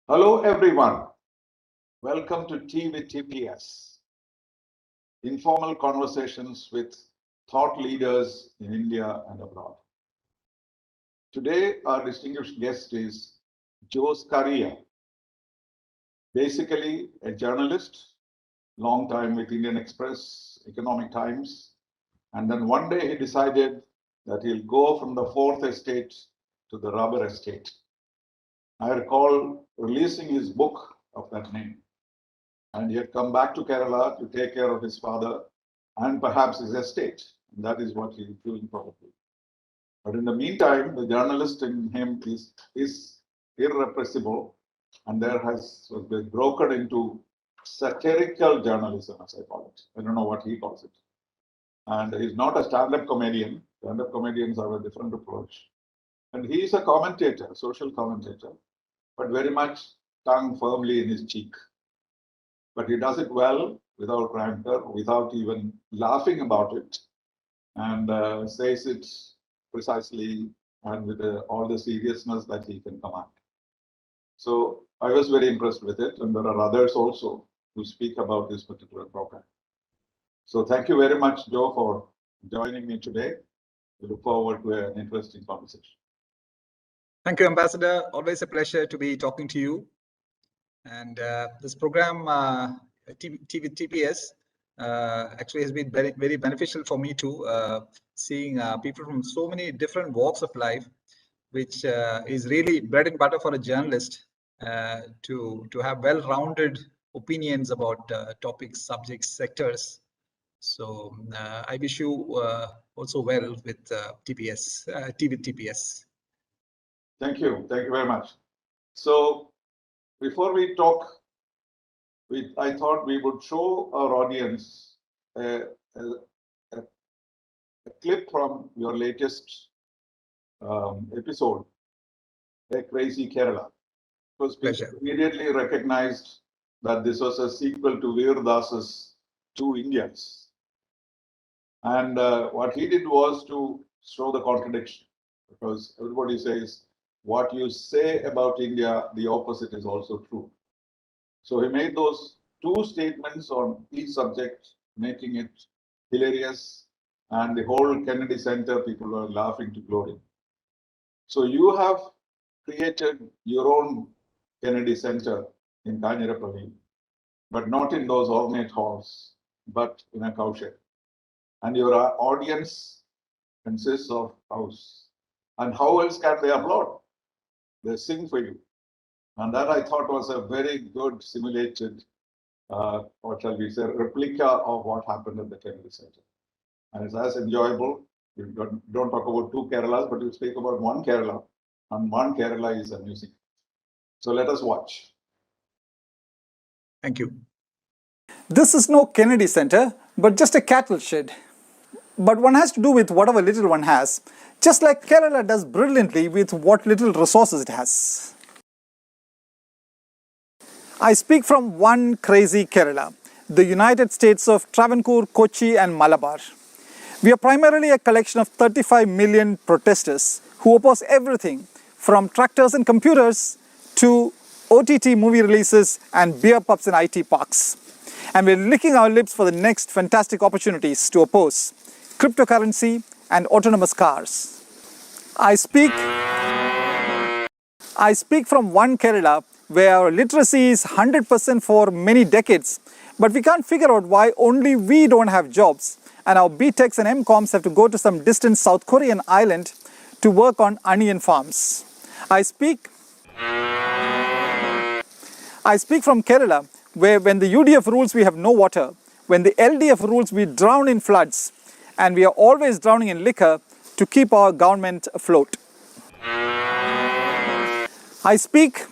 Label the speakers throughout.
Speaker 1: Hello everyone, welcome to Tea with TPS, informal conversations with thought leaders in India and abroad. Today our distinguished guest is Joe Scaria, basically a journalist, long time with Indian Express, Economic Times, and then one day he decided that he'll go from the fourth estate to the rubber estate. I recall releasing his book of that name. And he had come back to Kerala to take care of his father and perhaps his estate. And that is what he is doing probably. But in the meantime, the journalist in him is irrepressible, and there has been broken into satirical journalism, as I call it. I don't know what he calls it. And he's not a stand-up comedian. Stand-up comedians have a different approach. And he is a commentator, a social commentator, but very much tongue firmly in his cheek. But he does it well, without rancor, without even laughing about it, and says it precisely and with all the seriousness that he can command. So I was very impressed with it, and there are others also who speak about this particular program. So thank you very much, Joe, for joining me today. We look forward to an interesting conversation.
Speaker 2: Thank you, Ambassador. Always a pleasure to be talking to you. And this program, TPS, actually has been very, very beneficial for me too, seeing people from so many different walks of life, which is really bread and butter for a journalist to have well-rounded opinions about topics, subjects, sectors. So I wish you also well with TPS, with TPS.
Speaker 1: Thank you. Thank you very much. So before we talk, I thought we would show our audience a clip from your latest episode, A Crazy Kerala. Because people immediately recognized that this was a sequel to Veer Das's Two Indias. And what he did was to show the contradiction, because everybody says, what you say about India, the opposite is also true. So he made those two statements on each subject, making it hilarious, and the whole Kennedy Center, people were laughing to glory. So you have created your own Kennedy Center in Kanyarapalli, but not in those ornate halls, but in a cowshed. And your audience consists of house. And how else can they applaud? They sing for you. And that I thought was a very good simulated, what shall we say, replica of what happened at the Kennedy Center. And it's as enjoyable. You don't talk about two Keralas, but you speak about one Kerala, and one Kerala is amusing. So let us watch.
Speaker 2: Thank you.
Speaker 3: This is no Kennedy Center, but just a cattle shed. But one has to do with whatever little one has, just like Kerala does brilliantly with what little resources it has. I speak from one crazy Kerala, the United States of Travancore, Kochi and Malabar. We are primarily a collection of 35 million protesters who oppose everything from tractors and computers to OTT movie releases and beer pubs and IT parks. And we're licking our lips for the next fantastic opportunities to oppose cryptocurrency and autonomous cars. I speak from one Kerala where our literacy is 100% for many decades, but we can't figure out why only we don't have jobs and our BTechs and MComs have to go to some distant South Korean island to work on onion farms. I speak from Kerala where when the UDF rules we have no water, when the LDF rules we drown in floods, and we are always drowning in liquor to keep our government afloat. I speak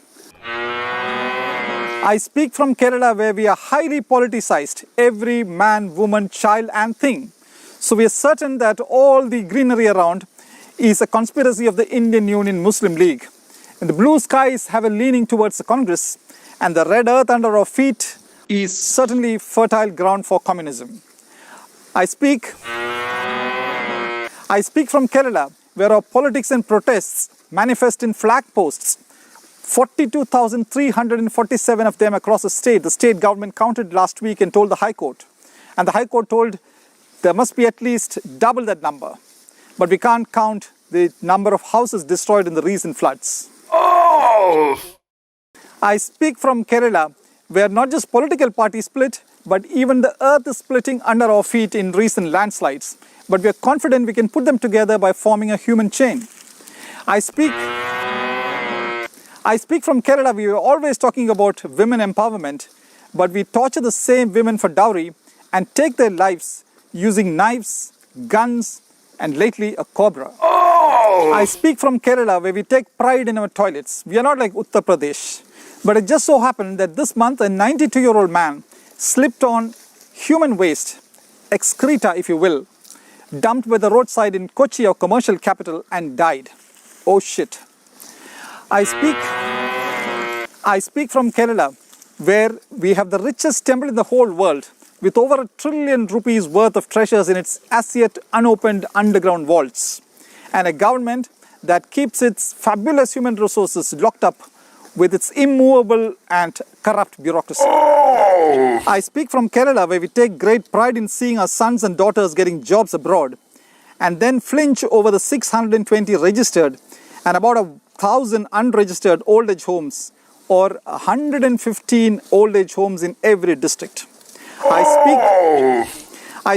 Speaker 3: from Kerala where we are highly politicized, every man, woman, child and thing. So we are certain that all the greenery around is a conspiracy of the Indian Union Muslim League. And the blue skies have a leaning towards the Congress, and the red earth under our feet is certainly fertile ground for communism. I speak from Kerala, where our politics and protests manifest in flag posts, 42,347 of them across the state. The state government counted last week and told the High Court. And the High Court told there must be at least double that number. But we can't count the number of houses destroyed in the recent floods. I speak from Kerala, where not just political parties split, but even the earth is splitting under our feet in recent landslides. But we are confident we can put them together by forming a human chain. I speak from Kerala. We were always talking about women empowerment, but we torture the same women for dowry and take their lives using knives, guns, and lately a cobra. I speak from Kerala, where we take pride in our toilets. We are not like Uttar Pradesh. But it just so happened that this month a 92-year-old man slipped on human waste, excreta if you will, dumped by the roadside in Kochi, our commercial capital, and died. Oh shit. I speak from Kerala, where we have the richest temple in the whole world, with over ₹1 trillion worth of treasures in its as yet unopened underground vaults, and a government that keeps its fabulous human resources locked up with its immovable and corrupt bureaucracy. I speak from Kerala, where we take great pride in seeing our sons and daughters getting jobs abroad, and then flinch over the 620 registered and about 1,000 unregistered old age homes, or 115 old age homes in every district. I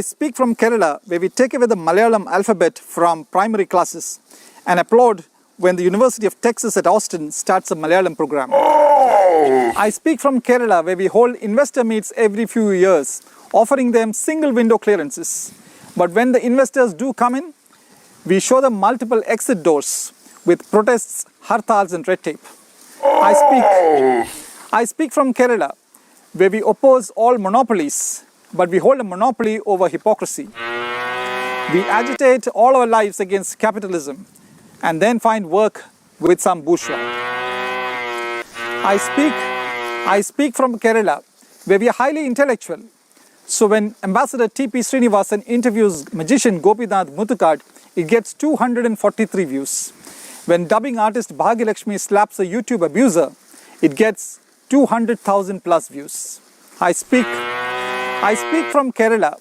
Speaker 3: speak from Kerala, where we take away the Malayalam alphabet from primary classes and applaud when the University of Texas at Austin starts a Malayalam program. I speak from Kerala, where we hold investor meets every few years, offering them single window clearances. But when the investors do come in, we show them multiple exit doors with protests, hartals and red tape. I speak from Kerala, where we oppose all monopolies, but we hold a monopoly over hypocrisy. We agitate all our lives against capitalism and then find work with some bourgeois. I speak from Kerala, where we are highly intellectual. So when Ambassador T.P. Srinivasan interviews magician Gopinath Muthukad, it gets 243 views. When dubbing artist Bhagyalakshmi slaps a YouTube abuser, it gets 200,000 plus views. I speak from Kerala,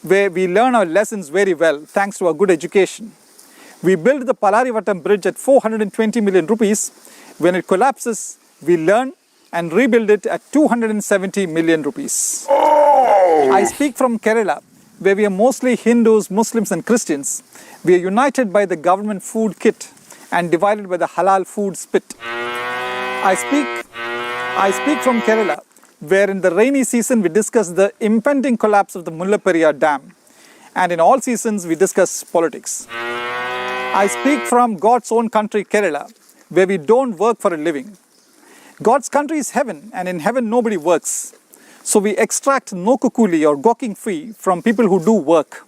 Speaker 3: where we learn our lessons very well thanks to our good education. We built the Palarivattam bridge at 420 million rupees. When it collapses, we learn and rebuild it at 270 million rupees. I speak from Kerala, where we are mostly Hindus, Muslims and Christians. We are united by the government food kit and divided by the halal food spit. I speak from Kerala, where in the rainy season we discuss the impending collapse of the Mullaperiyar Dam, and in all seasons we discuss politics. I speak from God's own country, Kerala, where we don't work for a living. God's country is heaven, and in heaven nobody works. So we extract no kukuli or gawking fee from people who do work.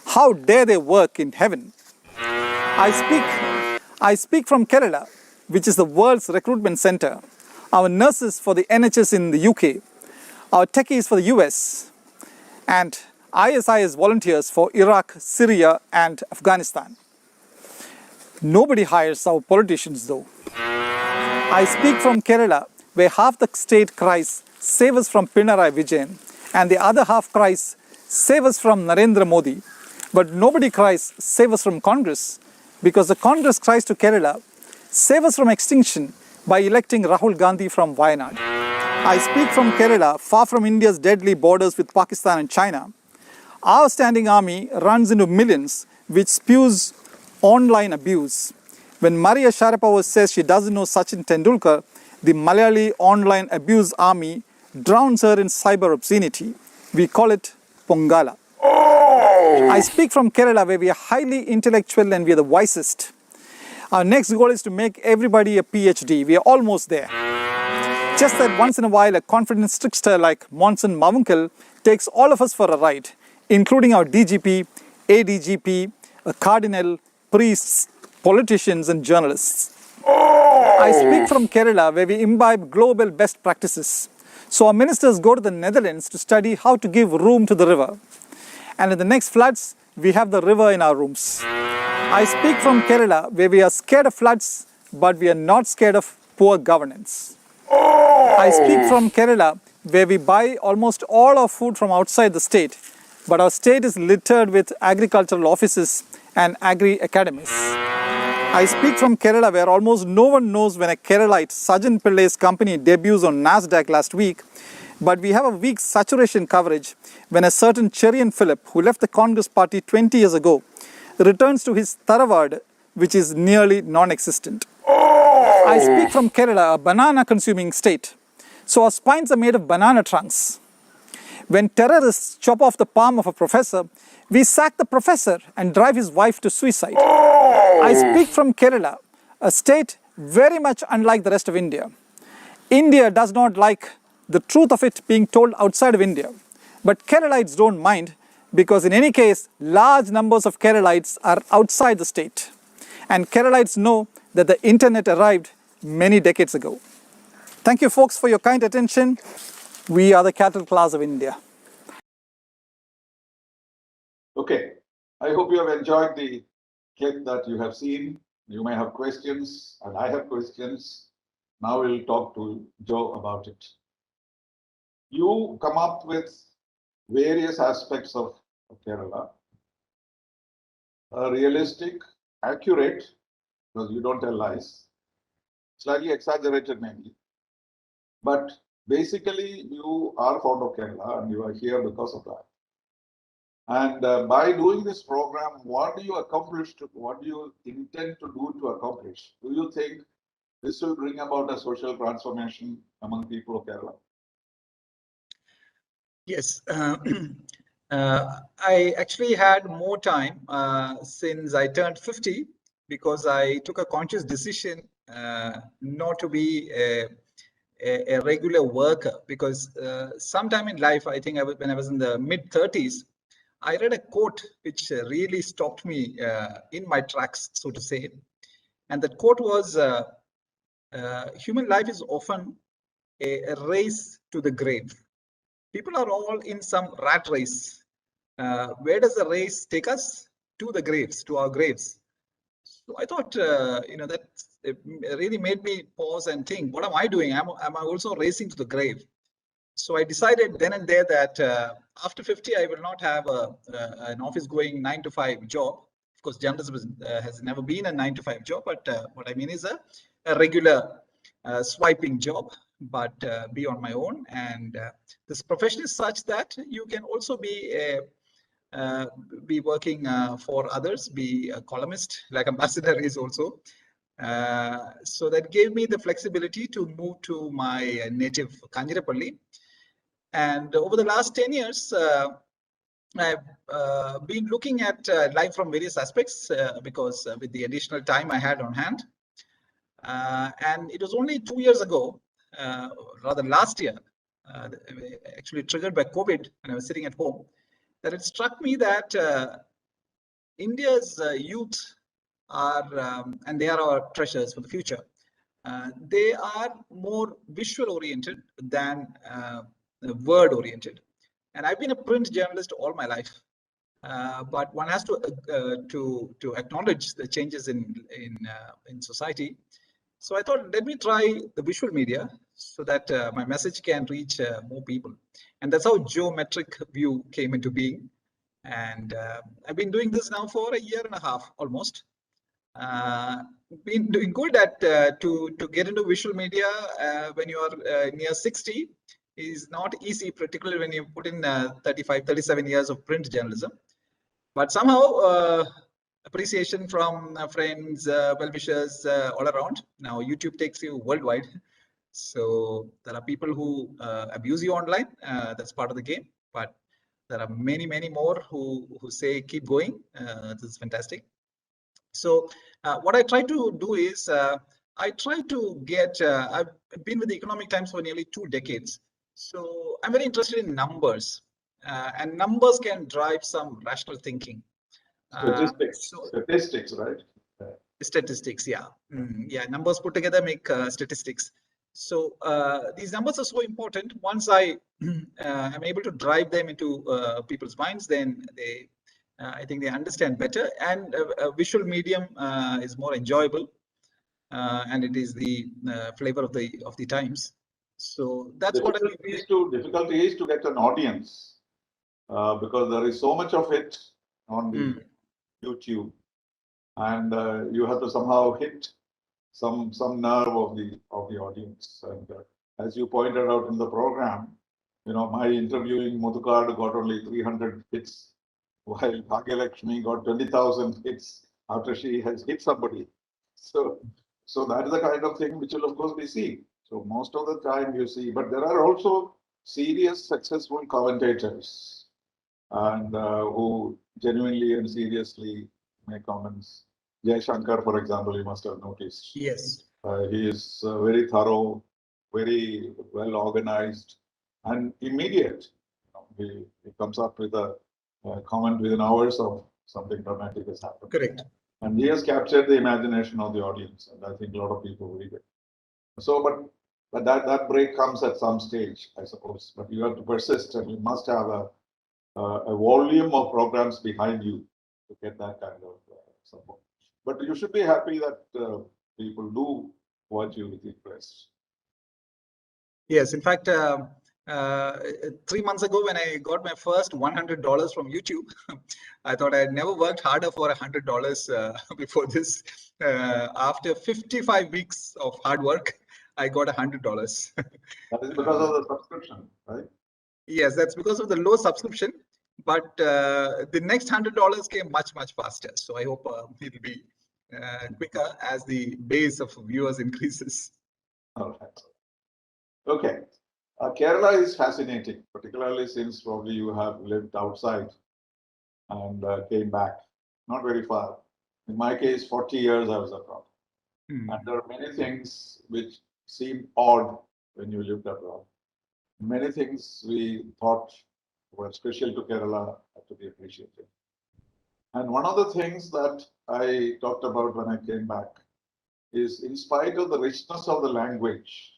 Speaker 3: How dare they work in heaven? I speak from Kerala, which is the world's recruitment center. Our nurses for the NHS in the UK, our techies for the US, and ISIS volunteers for Iraq, Syria and Afghanistan. Nobody hires our politicians though. I speak from Kerala, where half the state cries, "Save us from Pinarayi Vijayan," and the other half cries, "Save us from Narendra Modi." But nobody cries, "Save us from Congress," because the Congress cries to Kerala, "Save us from extinction," by electing Rahul Gandhi from Wayanad. I speak from Kerala, far from India's deadly borders with Pakistan and China. Our standing army runs into millions, which spews online abuse. When Maria Sharapova says she doesn't know Sachin Tendulkar, the Malayali online abuse army drowns her in cyber obscenity. We call it Pongala. I speak from Kerala, where we are highly intellectual and we are the wisest. Our next goal is to make everybody a PhD. We are almost there. Just that once in a while, a confident trickster like Monson Mavunkal takes all of us for a ride, including our DGP, ADGP, a cardinal, priests, politicians and journalists. I speak from Kerala, where we imbibe global best practices. So our ministers go to the Netherlands to study how to give room to the river. And in the next floods, we have the river in our rooms. I speak from Kerala, where we are scared of floods, but we are not scared of poor governance. I speak from Kerala, where we buy almost all our food from outside the state, but our state is littered with agricultural offices and agri-academies. I speak from Kerala, where almost no one knows when a Keralite, Sajan Pillai's company, debuts on NASDAQ last week, but we have a weak saturation coverage when a certain Cherian Philip, who left the Congress party 20 years ago, returns to his Tharavard, which is nearly non-existent. I speak from Kerala, a banana-consuming state, so our spines are made of banana trunks. When terrorists chop off the palm of a professor, we sack the professor and drive his wife to suicide. I speak from Kerala, a state very much unlike the rest of India. India does not like the truth of it being told outside of India, but Keralites don't mind, because in any case, large numbers of Keralites are outside the state. And Keralites know that the internet arrived many decades ago. Thank you folks for your kind attention. We are the cattle class of India.
Speaker 1: Okay, I hope you have enjoyed the clip that you have seen. You may have questions, and I have questions. Now we'll talk to Joe about it. You come up with various aspects of Kerala, realistic, accurate, because you don't tell lies, slightly exaggerated maybe, but basically you are fond of Kerala and you are here because of that. And by doing this program, what do you accomplish? What do you intend to do to accomplish? Do you think this will bring about a social transformation among people of Kerala?
Speaker 2: Yes, I actually had more time since I turned 50, because I took a conscious decision not to be a regular worker, because sometime in life, I think when I was in the mid-30s, I read a quote which really stopped me in my tracks, so to say. And that quote was, human life is often a race to the grave. People are all in some rat race. Where does the race take us? To the graves, to our graves. So I thought, that it really made me pause and think, what am I doing? Am I also racing to the grave? So I decided then and there that after 50, I will not have an office-going 9-to-5 job. Of course, journalism has never been a 9-to-5 job, but what I mean is a regular swiping job, but be on my own. And this profession is such that you can also be working for others, be a columnist, like Ambassador is also. So that gave me the flexibility to move to my native Kanjirapalli. And over the last 10 years, I've been looking at life from various aspects because with the additional time I had on hand. And it was only 2 years ago, rather last year, actually triggered by COVID, when I was sitting at home, that it struck me that India's youth are, and they are our treasures for the future, they are more visual oriented than word oriented. And I've been a print journalist all my life, but one has to acknowledge the changes in society. So I thought, let me try the visual media so that my message can reach more people. And that's how Geometric View came into being. And I've been doing this now for a year and a half almost. Been doing good at to get into visual media when you are near 60 is not easy, particularly when you put in 35, 37 years of print journalism. But somehow appreciation from friends, well-wishers all around. Now YouTube takes you worldwide. So there are people who abuse you online. That's part of the game. But there are many, many more who say, keep going. This is fantastic. So what I try to do is I try to get, I've been with the Economic Times for nearly 2 decades. So I'm very interested in numbers, and numbers can drive some rational thinking.
Speaker 1: Statistics, right?
Speaker 2: Statistics, yeah. Yeah, numbers put together make statistics. So these numbers are so important. Once I am able to drive them into people's minds, then they, I think they understand better, and a visual medium is more enjoyable. and it is the flavor of the times. So that's what I
Speaker 1: difficulty is to get an audience because there is so much of it on the YouTube, and you have to somehow hit some nerve of the audience. And as you pointed out in the program, my interviewing Mudhukar got only 300 hits, while Bhagyalakshmi got 20,000 hits after she has hit somebody. So that is the kind of thing which will of course be seen. So most of the time you see, but there are also serious, successful commentators and who genuinely and seriously make comments. Jay Shankar, for example, you must have noticed.
Speaker 2: Yes.
Speaker 1: He is very thorough, very well organized, and immediate. He comes up with a comment within hours of something dramatic has happened.
Speaker 2: Correct.
Speaker 1: And he has captured the imagination of the audience, and I think a lot of people read it. So, but that break comes at some stage, I suppose. But you have to persist, and you must have a volume of programs behind you to get that kind of support. But you should be happy that people do watch you with interest.
Speaker 2: Yes, in fact, 3 months ago, when I got my first $100 from YouTube, I thought I had never worked harder for $100 before this. After 55 weeks of hard work, I got $100.
Speaker 1: That is because of the subscription, right?
Speaker 2: Yes, that's because of the low subscription. But the next $100 came much faster. So I hope it'll be quicker as the base of viewers increases.
Speaker 1: All right. Okay. Kerala is fascinating, particularly since probably you have lived outside and came back, not very far. In my case, 40 years I was abroad. And there are many things which seem odd when you lived abroad. Many things we thought were special to Kerala have to be appreciated. And one of the things that I talked about when I came back is, in spite of the richness of the language,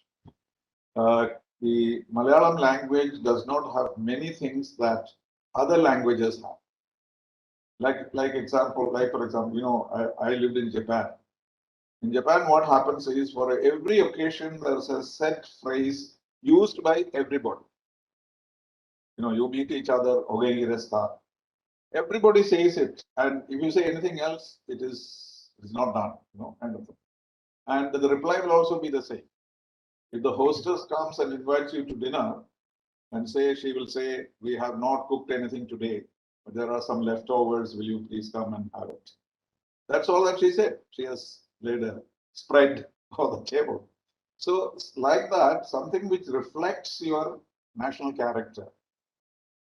Speaker 1: the Malayalam language does not have many things that other languages have. For example, I lived in Japan. In Japan, what happens is, for every occasion, there's a set phrase used by everybody. You meet each other, "Ogengi desu." Everybody says it, and if you say anything else, it is not done. Kind of thing. And the reply will also be the same. If the hostess comes and invites you to dinner, and she will say, "We have not cooked anything today, but there are some leftovers. Will you please come and have it?" That's all that she said. She has laid a spread on the table. So, like that, something which reflects your national character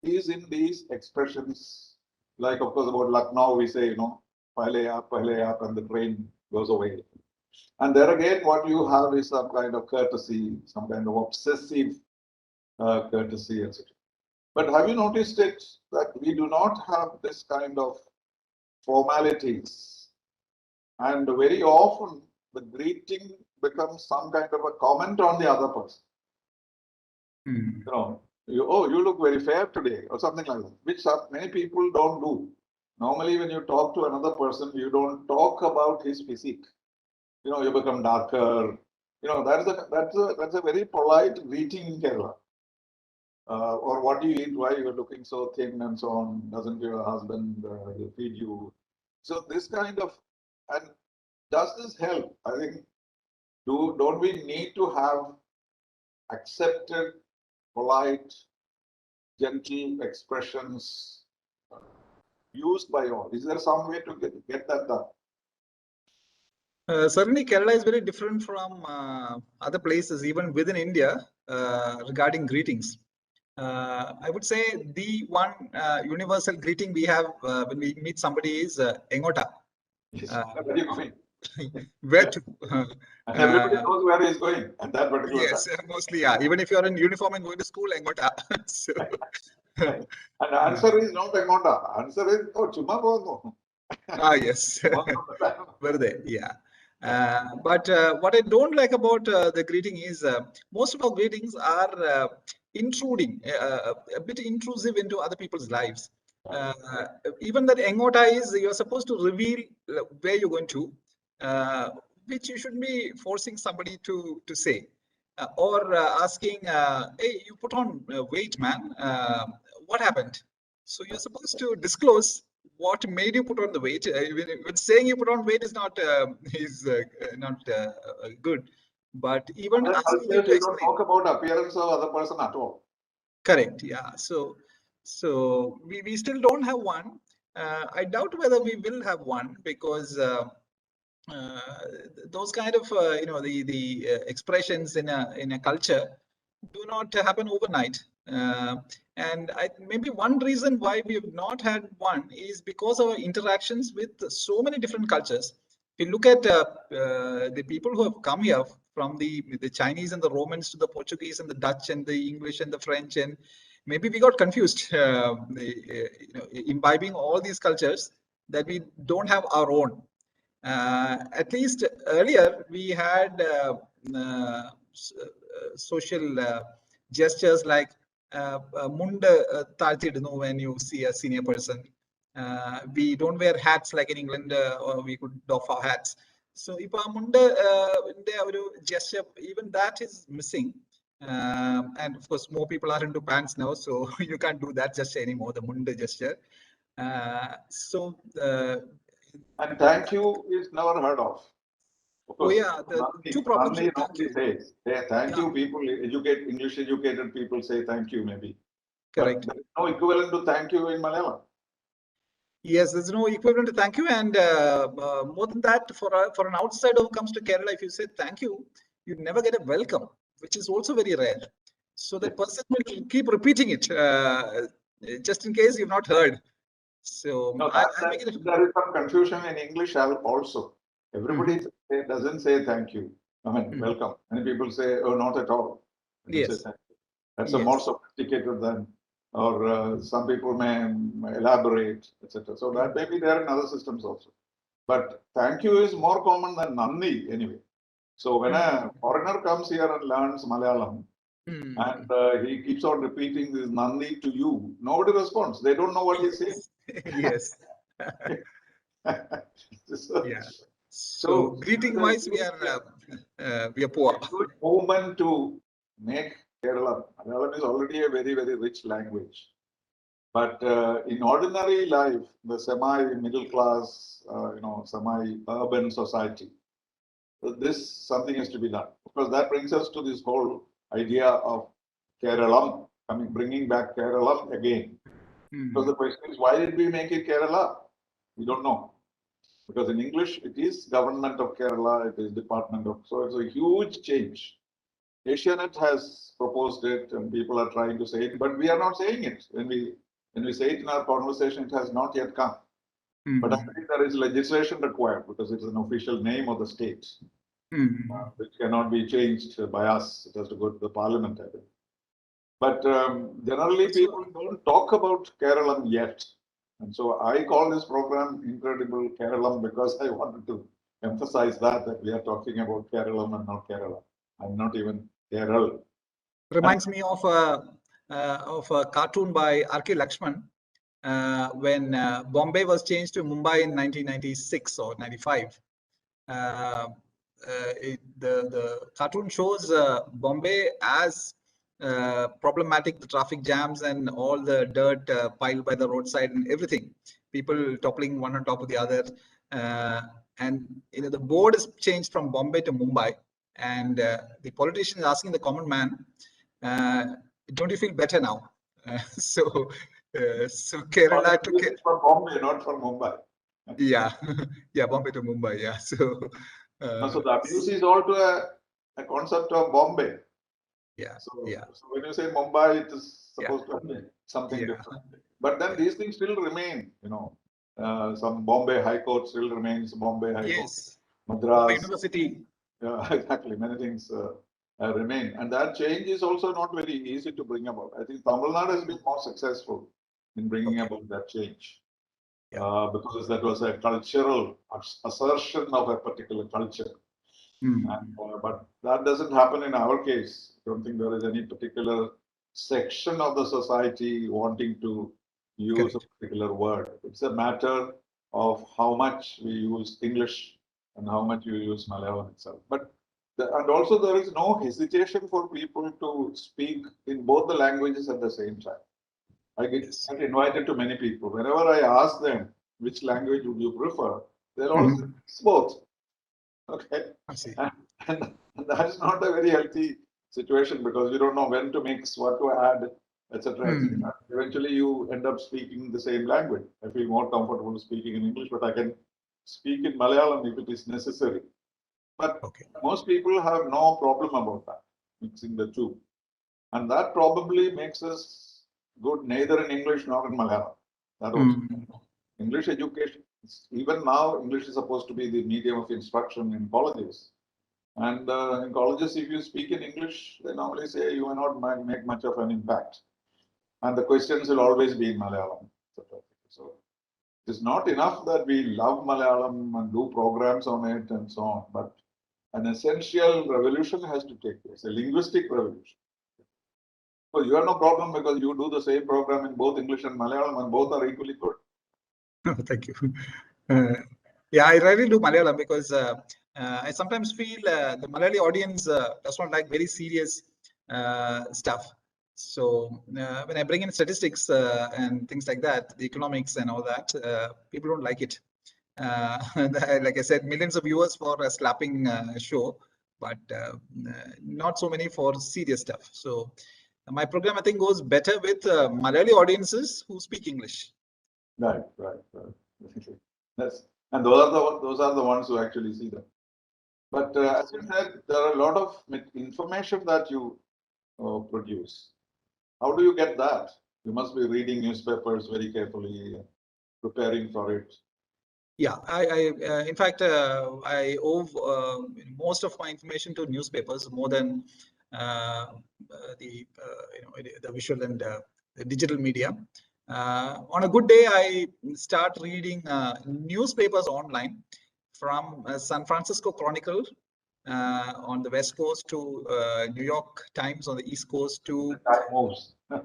Speaker 1: is in these expressions. Like, of course, about Lucknow, we say, "Pehle aap," and the train goes away. And there again, what you have is some kind of courtesy, some kind of obsessive courtesy, etc. But have you noticed it that we do not have this kind of formalities? And very often the greeting becomes some kind of a comment on the other person. You look very fair today, or something like that, which many people don't do. Normally, when you talk to another person, you don't talk about his physique. You become darker. That's a very polite greeting in Kerala. Or what do you eat? Why you're looking so thin and so on? Doesn't your husband feed you? So this kind of, and does this help? I think, don't we need to have accepted, polite, gentle expressions used by all? Is there some way to get that done?
Speaker 2: Certainly, Kerala is very different from other places, even within India, regarding greetings. I would say the one universal greeting we have when we meet somebody is Engota.
Speaker 1: Yes. Where are you going?
Speaker 2: Where to?
Speaker 1: And everybody knows where he's going at that particular
Speaker 2: yes,
Speaker 1: time.
Speaker 2: mostly, yeah. Even if you're in uniform and going to school, Engota. So,
Speaker 1: and the answer is not Engota. Answer is, chumma pogo.
Speaker 2: Yes. Were they? Yeah. But what I don't like about the greeting is most of our greetings are intruding, a bit intrusive into other people's lives. Even that Engota is, you're supposed to reveal where you're going to, which you shouldn't be forcing somebody to say, or asking, "Hey, you put on weight, man. What happened?" So you're supposed to disclose what made you put on the weight. When saying you put on weight is not good, but even
Speaker 1: Other
Speaker 2: asking you
Speaker 1: cultures,
Speaker 2: to
Speaker 1: you don't
Speaker 2: explain.
Speaker 1: talk about appearance of other person at all.
Speaker 2: Correct. Yeah. So we still don't have one. I doubt whether we will have one, because uh, those kind of the expressions in a culture do not happen overnight. And maybe one reason why we have not had one is because of our interactions with so many different cultures. If you look at the people who have come here, from the Chinese and the Romans to the Portuguese and the Dutch and the English and the French, and maybe we got confused, imbibing all these cultures, that we don't have our own. At least earlier, we had social gestures like munda താഴ്ത്തിയിടുന്നു when you see a senior person. We don't wear hats like in England, or we could doff our hats. So if a munda gesture, even that is missing. And of course, more people are into pants now, so you can't do that gesture anymore, the munda gesture. So
Speaker 1: And thank you is never heard of. Of course,
Speaker 2: yeah, the two problems
Speaker 1: Nandi
Speaker 2: with thank
Speaker 1: normally
Speaker 2: you.
Speaker 1: says, thank
Speaker 2: Yeah.
Speaker 1: you, people, English educated people say thank you maybe.
Speaker 2: Correct.
Speaker 1: But there is no equivalent to thank you in Malayalam.
Speaker 2: Yes, there's no equivalent to thank you, and more than that, for an outsider who comes to Kerala, if you say thank you, you never get a welcome, which is also very rare. So that person will keep repeating it, just in case you've not heard. So
Speaker 1: No,
Speaker 2: I make it.
Speaker 1: there is some confusion in English also. Everybody doesn't say thank you. I mean, welcome. Many people say, oh, not at all. They
Speaker 2: Yes.
Speaker 1: say thank you. That's a more sophisticated than, or some people may elaborate, etc. So that may be there in other systems also. But thank you is more common than Nandi anyway. So when a foreigner comes here and learns Malayalam, and he keeps on repeating this Nandi to you, nobody responds. They don't know what he's saying.
Speaker 2: Yes. Yeah. So greeting wise, we are poor.
Speaker 1: Good movement to make Kerala. Malayalam is already a very, very rich language. But in ordinary life, the semi-middle class, semi-urban society, this something has to be done. Because that brings us to this whole idea of KERALAM, bringing back KERALAM again. So the question is, why did we make it Kerala? We don't know. Because in English, it is Government of Kerala, it is Department of, so it's a huge change. Asianet has proposed it and people are trying to say it, but we are not saying it. When we say it in our conversation, it has not yet come. But I think there is legislation required because it's an official name of the state, which cannot be changed by us. It has to go to the parliament, I think. But generally, people don't talk about Keralam yet. And so I call this program Incredible Keralam because I wanted to emphasize that we are talking about Keralam and not Kerala. I'm not even Keral.
Speaker 2: Reminds me of a cartoon by R.K. Lakshman, when Bombay was changed to Mumbai in 1996 or 95. The cartoon shows Bombay as problematic, the traffic jams and all the dirt piled by the roadside and everything, people toppling one on top of the other. And the board is changed from Bombay to Mumbai, and the politician is asking the common man, don't you feel better now? So Kerala took it
Speaker 1: from Bombay, not from Mumbai.
Speaker 2: Yeah, yeah, Bombay to Mumbai. Yeah, so
Speaker 1: so the abuse is all to a concept of Bombay.
Speaker 2: Yeah,
Speaker 1: so,
Speaker 2: yeah.
Speaker 1: So when you say Mumbai, it is supposed to be something different. But then these things still remain. Some Bombay High Court still remains Bombay High Court. Madras
Speaker 2: Bombay University.
Speaker 1: Yeah, exactly. Many things remain, and that change is also not very easy to bring about. I think Tamil Nadu has been more successful in bringing about that change. Because that was a cultural assertion of a particular culture. But that doesn't happen in our case. I don't think there is any particular section of the society wanting to use a particular word. It's a matter of how much we use English and how much you use Malayalam itself. But and also there is no hesitation for people to speak in both the languages at the same time. I get invited to many people. Whenever I ask them which language would you prefer, they'll all say both. Okay.
Speaker 2: I see.
Speaker 1: And that's not a very healthy situation because you don't know when to mix, what to add, etc. Eventually, you end up speaking the same language. I feel more comfortable speaking in English, but I can speak in Malayalam if it is necessary. But most people have no problem about that, mixing the two. And that probably makes us good neither in English nor in Malayalam. That also. English education, even now, English is supposed to be the medium of instruction in colleges. And in colleges, if you speak in English, they normally say you will not make much of an impact. And the questions will always be in Malayalam. So it's not enough that we love Malayalam and do programs on it and so on, but an essential revolution has to take place, a linguistic revolution. So you have no problem because you do the same program in both English and Malayalam and both are equally good.
Speaker 2: Thank you. Yeah, I rarely do Malayalam because I sometimes feel the Malayali audience does not like very serious stuff. So when I bring in statistics and things like that, the economics and all that, people don't like it. Like I said, millions of viewers for a slapping show, but not so many for serious stuff. So my program, I think, goes better with Malayali audiences who speak English.
Speaker 1: Right. And those are the ones who actually see them. But as you said, there are a lot of information that you produce. How do you get that? You must be reading newspapers very carefully, preparing for it.
Speaker 2: Yeah, in fact, I owe most of my information to newspapers more than the visual and the digital media. On a good day, I start reading newspapers online from San Francisco Chronicle on the West Coast to New York Times on the East Coast to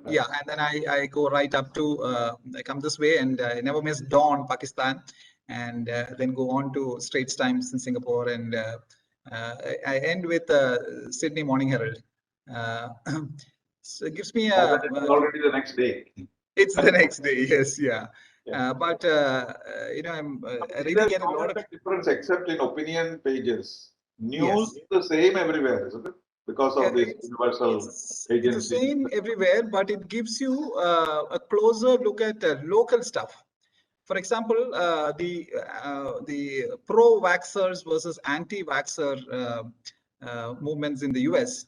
Speaker 2: yeah, and then I go right up to I come this way and I never miss Dawn, Pakistan, and then go on to Straits Times in Singapore, and I end with Sydney Morning Herald. So it gives me
Speaker 1: already the next day.
Speaker 2: It's the next day, yes, yeah. But I really get a lot of
Speaker 1: difference except in opinion pages. News is the same everywhere, isn't it? Because of this universal agency.
Speaker 2: It's the same everywhere, but it gives you a closer look at local stuff. For example, the pro-vaxxers versus anti-vaxxer movements in the US,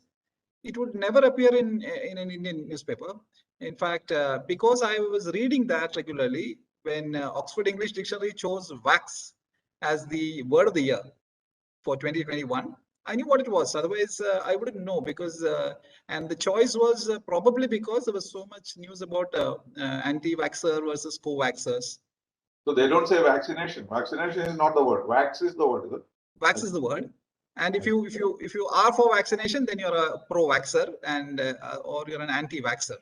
Speaker 2: it would never appear in an Indian newspaper. In fact, because I was reading that regularly, when Oxford English Dictionary chose vax as the word of the year for 2021, I knew what it was. Otherwise, I wouldn't know because, and the choice was probably because there was so much news about anti-vaxxer versus co-vaxxers.
Speaker 1: So they don't say vaccination. Vaccination is not the word. Vax is the word, is it?
Speaker 2: Vax is the word. And if you are for vaccination, then you're a pro-vaxxer and or you're an anti-vaxxer.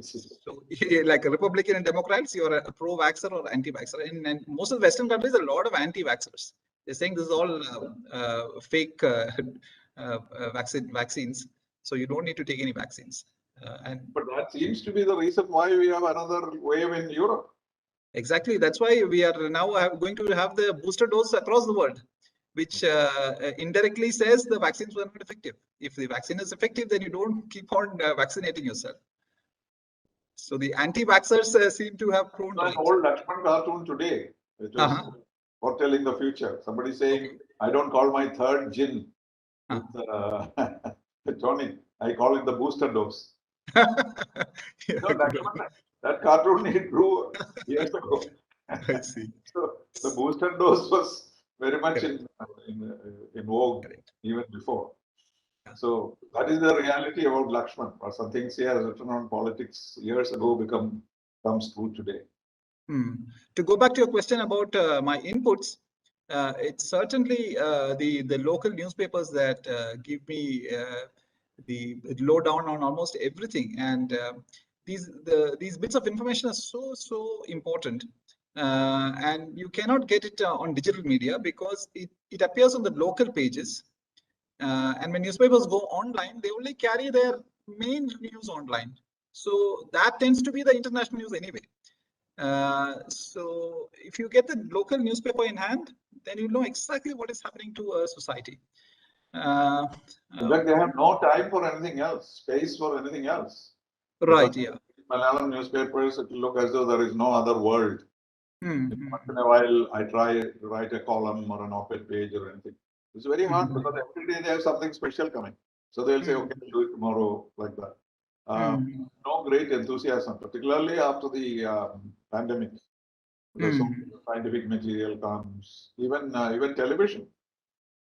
Speaker 2: So like a Republican and Democrats, you're a pro-vaxxer or anti-vaxxer. And most of the Western countries, a lot of anti-vaxxers. They're saying this is all fake vaccines. So you don't need to take any vaccines.
Speaker 1: But that seems to be the reason why we have another wave in Europe.
Speaker 2: Exactly. That's why we are now going to have the booster dose across the world, which indirectly says the vaccines were not effective. If the vaccine is effective, then you don't keep on vaccinating yourself. So the anti-vaxxers seem to have grown.
Speaker 1: An old Lakshman cartoon today, which was foretelling the future. Somebody saying, I don't call my third gin with tonic. I call it the booster dose. That cartoon he drew years ago.
Speaker 2: I see.
Speaker 1: So the booster dose was very much in vogue even before. So that is the reality about Lakshman. Or some things he has written on politics years ago comes true today.
Speaker 2: To go back to your question about my inputs, it's certainly the local newspapers that give me the lowdown on almost everything, and these bits of information are so important and you cannot get it on digital media because it appears on the local pages. And when newspapers go online, they only carry their main news online. So that tends to be the international news anyway. So if you get the local newspaper in hand, then you know exactly what is happening to a society.
Speaker 1: In fact, they have no time for anything else, space for anything else.
Speaker 2: Right,
Speaker 1: Because
Speaker 2: yeah.
Speaker 1: Malayalam newspapers, it will look as though there is no other world.
Speaker 2: Mm-hmm.
Speaker 1: Once in a while, I try to write a column or an op-ed page or anything. It's very hard because every day they have something special coming. So they'll say, okay, we'll do it tomorrow, like that. No great enthusiasm, particularly after the pandemic. Because so much scientific material comes, even television.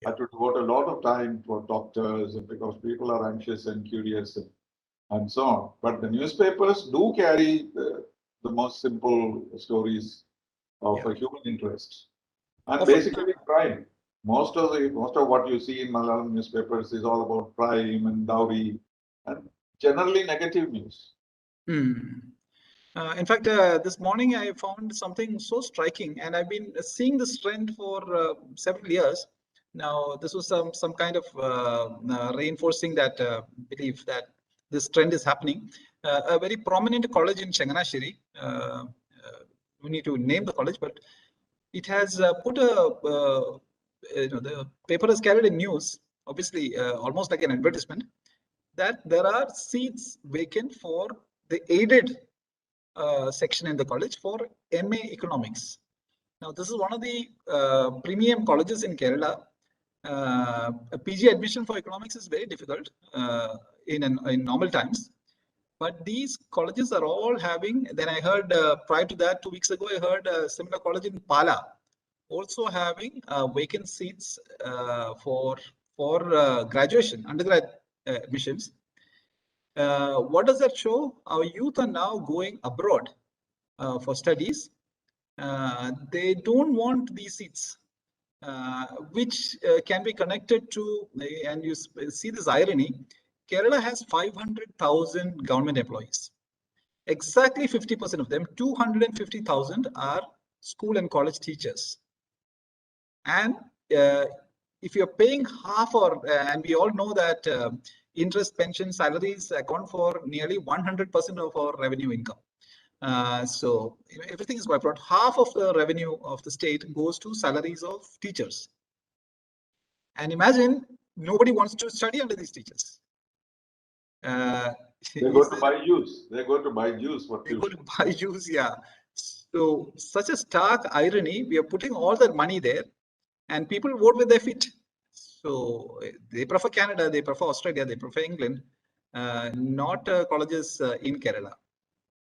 Speaker 1: I had to devote a lot of time for doctors because people are anxious and curious and so on. But the newspapers do carry the most simple stories of a human interest and
Speaker 2: Often,
Speaker 1: basically crime. Most of what you see in Malayalam newspapers is all about crime and dowry and generally negative news.
Speaker 2: In fact, this morning I found something so striking, and I've been seeing this trend for several years. Now, this was some kind of reinforcing that belief that this trend is happening. A very prominent college in Changanasheri, we need to name the college, but it has put the paper has carried a news, obviously almost like an advertisement, that there are seats vacant for the aided section in the college for MA Economics. Now, this is one of the premium colleges in Kerala. A PG admission for economics is very difficult in normal times. But these colleges are all having, then I heard prior to that, 2 weeks ago, I heard a similar college in Pala also having vacant seats for graduation, undergrad admissions. What does that show? Our youth are now going abroad for studies. They don't want these seats, which can be connected to, and you see this irony, Kerala has 500,000 government employees. Exactly 50% of them, 250,000 are school and college teachers. And if you're paying half and we all know that interest, pension, salaries account for nearly 100% of our revenue income. So everything is wiped out. Half of the revenue of the state goes to salaries of teachers. And imagine nobody wants to study under these teachers.
Speaker 1: They go to buy juice. They go to buy juice for tuition.
Speaker 2: They go to buy juice, yeah. So such a stark irony. We are putting all that money there, and people vote with their feet. So they prefer Canada, they prefer Australia, they prefer England, not colleges in Kerala.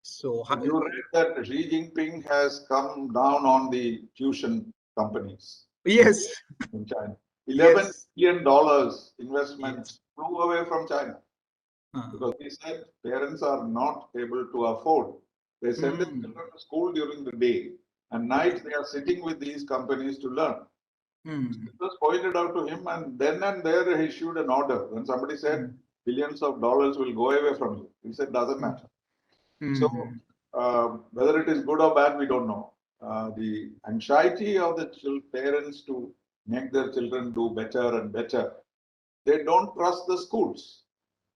Speaker 2: So
Speaker 1: you read that Xi Jinping has come down on the tuition companies.
Speaker 2: Yes.
Speaker 1: In China. $11 billion investments flew away from China. Because he said parents are not able to afford. They send their children to school during the day, and night they are sitting with these companies to learn. It was pointed out to him, and then and there he issued an order. When somebody said billions of dollars will go away from you, he said doesn't matter. So whether it is good or bad, we don't know. The anxiety of the parents to make their children do better and better, they don't trust the schools.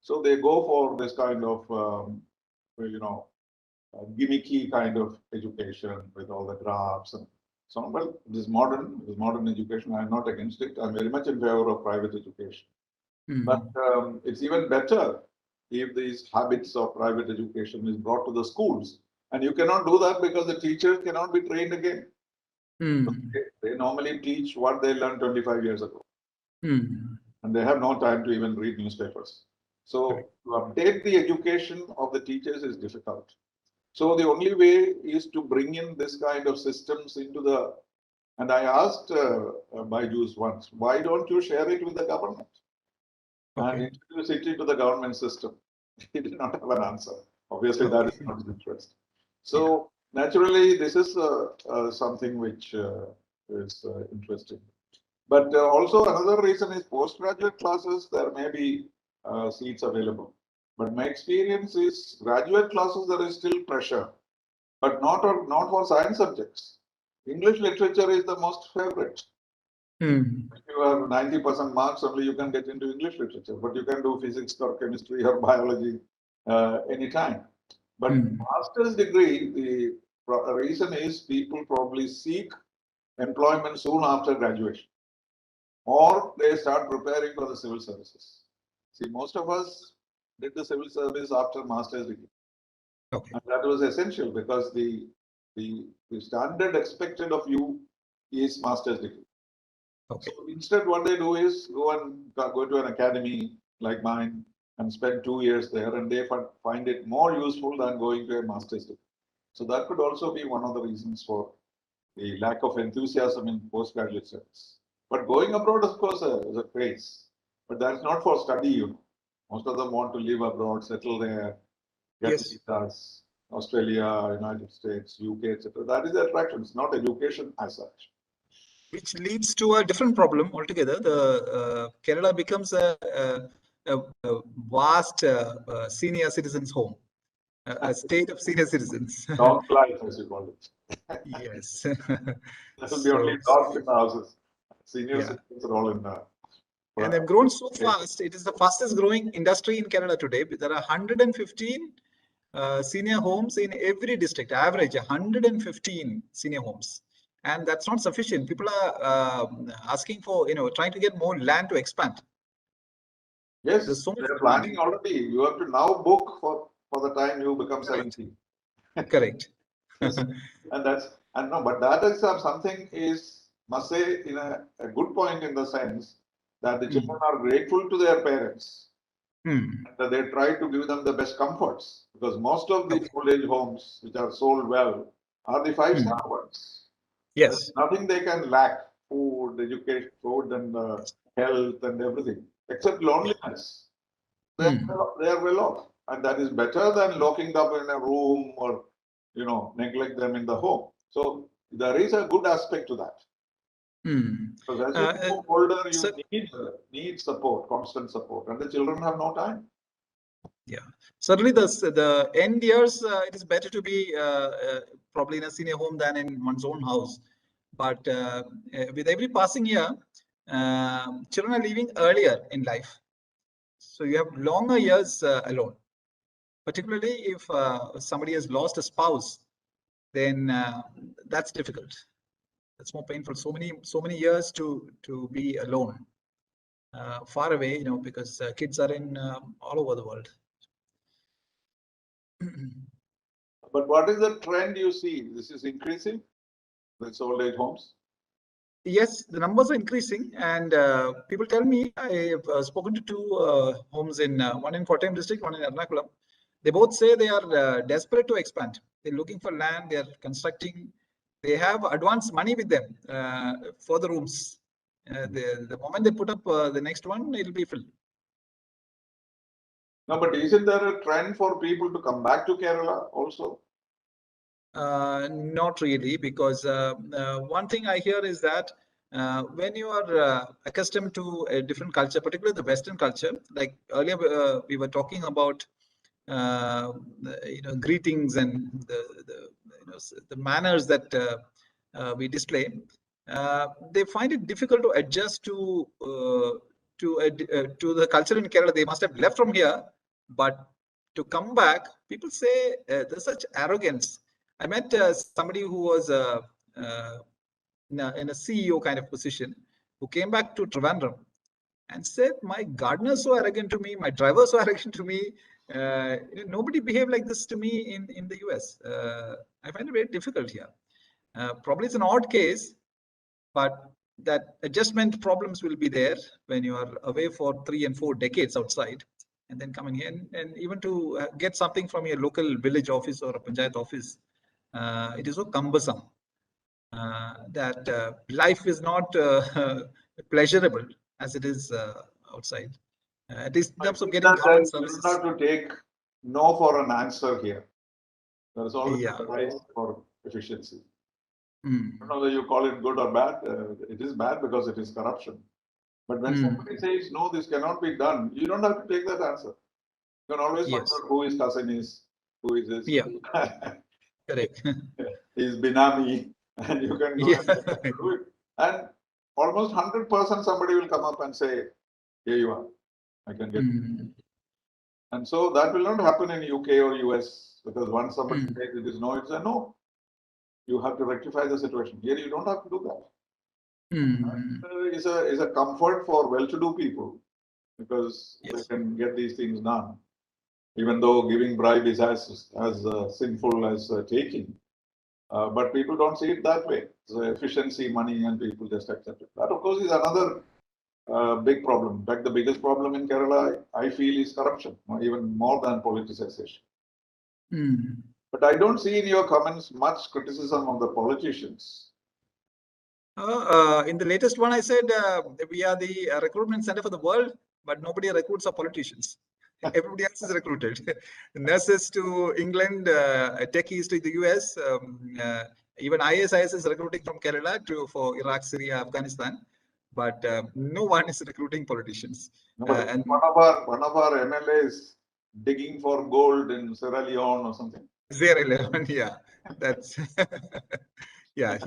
Speaker 1: So they go for this kind of, gimmicky kind of education with all the graphs and so on. Well, this modern education, I'm not against it. I'm very much in favor of private education. But it's even better if these habits of private education is brought to the schools. And you cannot do that because the teachers cannot be trained again. They normally teach what they learned 25 years ago. And they have no time to even read newspapers. So to update the education of the teachers is difficult. So the only way is to bring in this kind of systems into the, and I asked Byju's once, why don't you share it with the government? And introduce it into the government system. He did not have an answer. Obviously, that is not his interest. So naturally, this is something which is interesting. But also another reason is postgraduate classes, there may be seats available. But my experience is graduate classes, there is still pressure, but not for science subjects. English literature is the most favorite.
Speaker 2: Hmm.
Speaker 1: If you have 90% marks, only you can get into English literature, but you can do physics or chemistry or biology anytime. But master's degree, the reason is people probably seek employment soon after graduation, or they start preparing for the civil services. See, most of us did the civil service after master's degree.
Speaker 2: Okay.
Speaker 1: And that was essential because the standard expected of you is master's degree.
Speaker 2: Okay.
Speaker 1: So instead, what they do is go to an academy like mine and spend 2 years there, and they find it more useful than going to a master's degree. So that could also be one of the reasons for the lack of enthusiasm in postgraduate studies. But going abroad, of course, is a craze. But that's not for study, you know. Most of them want to live abroad, settle there, get
Speaker 2: Yes.
Speaker 1: visas, Australia, United States, UK, etc. That is the attraction. It's not education as such.
Speaker 2: Which leads to a different problem altogether. The Kerala becomes a vast senior citizens' home, a state of senior citizens.
Speaker 1: Dog life, as you call it.
Speaker 2: Yes.
Speaker 1: There will be only dogs in the houses. Senior
Speaker 2: Yeah.
Speaker 1: citizens are all in the.
Speaker 2: And they've grown so fast. It is the fastest growing industry in Kerala today. There are 115 senior homes in every district, average 115 senior homes. And that's not sufficient. People are asking for, trying to get more land to expand.
Speaker 1: Yes,
Speaker 2: There's so much
Speaker 1: they're planning already. You have to now book for the time you become
Speaker 2: Correct.
Speaker 1: 70.
Speaker 2: Correct.
Speaker 1: But that is something must say in a good point in the sense that the children are grateful to their parents. That they try to give them the best comforts, because most of the old age homes which are sold well are the 5-star ones.
Speaker 2: Yes.
Speaker 1: There's nothing they can lack: food, education, food, and health, and everything, except loneliness. They are well off, and that is better than locking them in a room or neglect them in the home. So there is a good aspect to that. Because as you grow older, you need support, constant support, and the children have no time.
Speaker 2: Yeah, certainly the end years, it is better to be probably in a senior home than in one's own house. But with every passing year, children are leaving earlier in life. So you have longer years alone. Particularly if somebody has lost a spouse, then that's difficult. That's more painful. So many years to be alone, far away, because kids are in all over the world.
Speaker 1: But what is the trend you see? This is increasing, this old age homes?
Speaker 2: Yes, the numbers are increasing, and people tell me, I have spoken to two homes in one in Kottayam district, one in Ernakulam. They both say they are desperate to expand. They're looking for land, they're constructing, they have advance money with them for the rooms. The moment they put up the next one, it'll be filled.
Speaker 1: No, but isn't there a trend for people to come back to Kerala also?
Speaker 2: Not really, because one thing I hear is that when you are accustomed to a different culture, particularly the Western culture, like earlier we were talking about, greetings and the manners that we display, they find it difficult to adjust to the culture in Kerala. They must have left from here, but to come back, people say there's such arrogance. I met somebody who was in a CEO kind of position, who came back to Trivandrum and said, my gardener is so arrogant to me, my driver is so arrogant to me. Nobody behaved like this to me in the US. I find it very difficult here. Probably it's an odd case, but that adjustment problems will be there when you are away for 3 and 4 decades outside, and then coming in, and even to get something from your local village office or a panchayat office, it is so cumbersome that life is not pleasurable as it is outside. At least in terms of getting government services.
Speaker 1: You don't have to take no for an answer here. There is always a price for efficiency. I don't know whether you call it good or bad. It is bad because it is corruption. But when somebody says, no, this cannot be done, you don't have to take that answer. You can always find out who his cousin is, who is this.
Speaker 2: Yeah. Correct.
Speaker 1: His Binami. and you can go
Speaker 2: Yeah.
Speaker 1: and do it. And almost 100% somebody will come up and say, here you are, I can get it. And so that will not happen in UK or US, because once somebody says it is no, it's a no. You have to rectify the situation. Here you don't have to do that. Is a comfort for well-to-do people, because
Speaker 2: Yes.
Speaker 1: they can get these things done, even though giving bribe is as sinful as taking. But people don't see it that way. So efficiency, money, and people just accept it. That, of course, is another big problem. In fact, the biggest problem in Kerala, I feel, is corruption, even more than politicization. But I don't see in your comments much criticism of the politicians.
Speaker 2: In the latest one, I said we are the recruitment center for the world, but nobody recruits our politicians. Everybody else is recruited. Nurses to England, techies to the US, even ISIS is recruiting from Kerala for Iraq, Syria, Afghanistan, but no one is recruiting politicians.
Speaker 1: No, but
Speaker 2: And
Speaker 1: one of our MLAs digging for gold in Sierra Leone or something.
Speaker 2: Sierra Leone, yeah, that's yeah.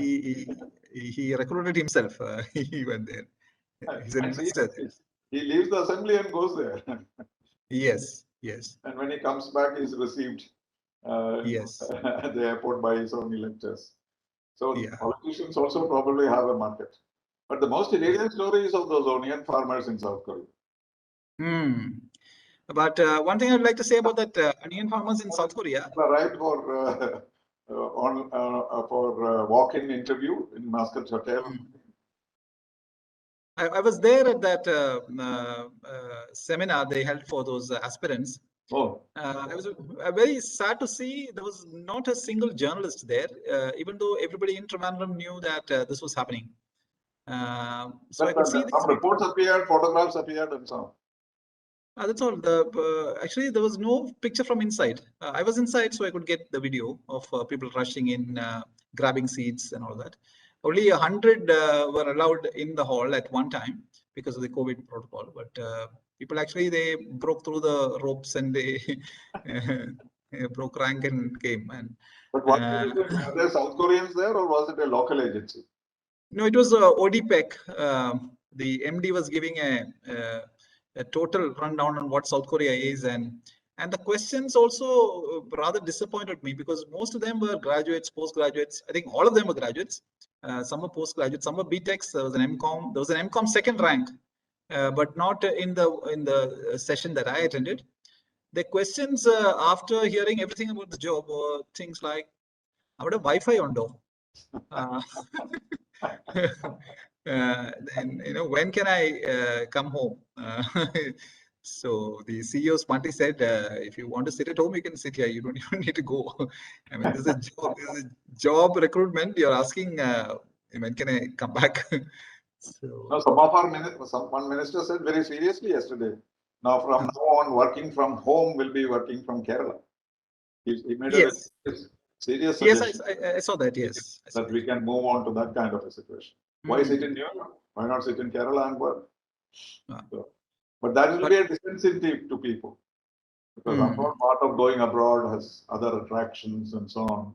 Speaker 2: He recruited himself. He went there. He's an investor.
Speaker 1: He leaves the assembly and goes there.
Speaker 2: Yes, yes.
Speaker 1: And when he comes back, he's received
Speaker 2: yes.
Speaker 1: at the airport by his own electors. So
Speaker 2: Yeah.
Speaker 1: politicians also probably have a market. But the most hilarious story is of those onion farmers in South Korea.
Speaker 2: But one thing I'd like to say about that onion farmers in South Korea.
Speaker 1: Arrived for walk-in interview in Muscat Hotel.
Speaker 2: I was there at that seminar they held for those aspirants.
Speaker 1: Oh.
Speaker 2: I was very sad to see there was not a single journalist there, even though everybody in Trivandrum knew that this was happening. So I could see
Speaker 1: some reports appeared, photographs appeared, and so on.
Speaker 2: That's all. Actually, there was no picture from inside. I was inside, so I could get the video of people rushing in, grabbing seats and all that. Only 100 were allowed in the hall at one time because of the COVID protocol. But people actually, they broke through the ropes and they broke rank and came. And
Speaker 1: but were there South Koreans there, or was it a local agency?
Speaker 2: No, it was ODPEC. The MD was giving a total rundown on what South Korea is, and the questions also rather disappointed me because most of them were graduates, postgraduates. I think all of them were graduates. Some were postgraduates, some were BTechs. There was an MCOM. There was an MCOM second rank, but not in the session that I attended. The questions after hearing everything about the job were things like, "Avada Wi-Fi undo?" Then when can I come home? So the CEO smartly said, if you want to sit at home, you can sit here. You don't even need to go. I mean, this is a job recruitment. You're asking, when can I come back? So
Speaker 1: no, some of our one minister said very seriously yesterday. Now from now on, working from home will be working from Kerala. He made a serious suggestion.
Speaker 2: Yes, I saw that. Yes,
Speaker 1: that we can move on to that kind of a situation. Why sit in New York? Why not sit in Kerala and work? So, but that will be a disincentive to people, because part of going abroad has other attractions and so on.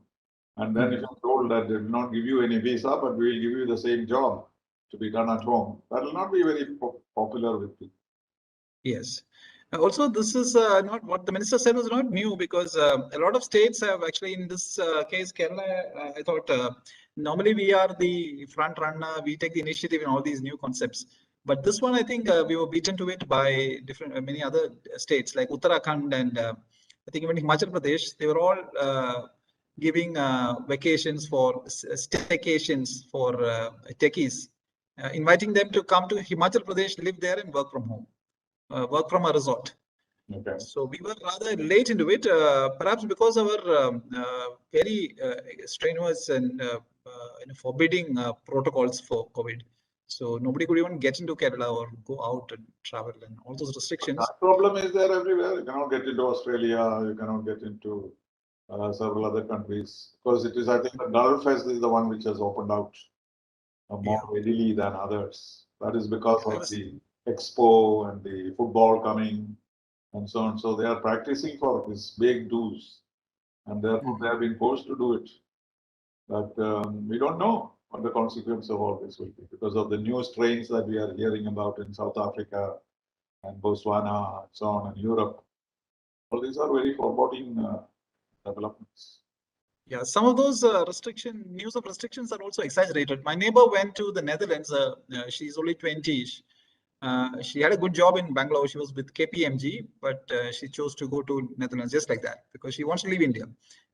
Speaker 1: And then if you're told that they will not give you any visa, but we will give you the same job to be done at home, that will not be very popular with people.
Speaker 2: Yes. Also, this is not what the minister said was not new, because a lot of states have actually, in this case, Kerala, I thought normally we are the front runner, we take the initiative in all these new concepts. But this one, I think we were beaten to it by many other states like Uttarakhand and I think even Himachal Pradesh. They were all giving vacations for staycations for techies, inviting them to come to Himachal Pradesh, live there and work from home. Work from a resort.
Speaker 1: Okay.
Speaker 2: So we were rather late into it, perhaps because our very strenuous and forbidding protocols for COVID. So nobody could even get into Kerala or go out and travel and all those restrictions.
Speaker 1: That problem is there everywhere. You cannot get into Australia. You cannot get into several other countries, because it is, I think, the Gulf is the one which has opened out more readily than others. That is because of the Expo and the football coming and so on. So they are practicing for these big dues, and therefore they have been forced to do it. But we don't know what the consequence of all this will be because of the new strains that we are hearing about in South Africa and Botswana and so on in Europe. All these are very foreboding developments.
Speaker 2: Yeah, some of those news of restrictions are also exaggerated. My neighbor went to the Netherlands. She's only 20-ish. She had a good job in Bangalore. She was with KPMG, but she chose to go to Netherlands just like that because she wants to leave India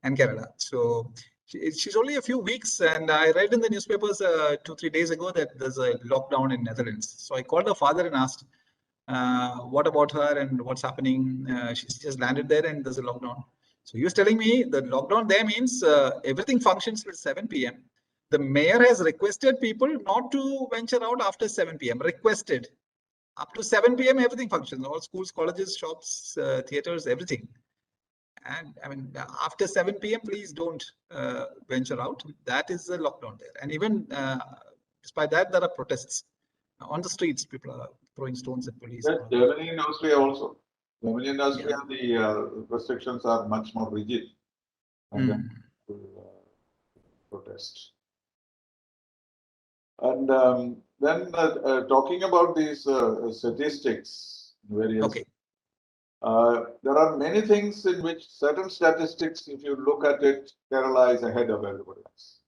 Speaker 2: and Kerala. So she's only a few weeks, and I read in the newspapers 2-3 days ago that there's a lockdown in Netherlands. So I called her father and asked, what about her and what's happening? She's just landed there and there's a lockdown. So he was telling me the lockdown there means everything functions till 7 p.m. The mayor has requested people not to venture out after 7 p.m. Requested. Up to 7 p.m. everything functions. All schools, colleges, shops, theaters, everything. And I mean, after 7 p.m., please don't venture out. That is the lockdown there. And even despite that, there are protests on the streets. People are throwing stones at police.
Speaker 1: Yes, Germany and Austria also. Germany and Austria,
Speaker 2: Yeah.
Speaker 1: the restrictions are much more rigid. And then protest. And then talking about these statistics, various.
Speaker 2: Okay.
Speaker 1: There are many things in which certain statistics, if you look at it, Kerala is ahead of everybody else.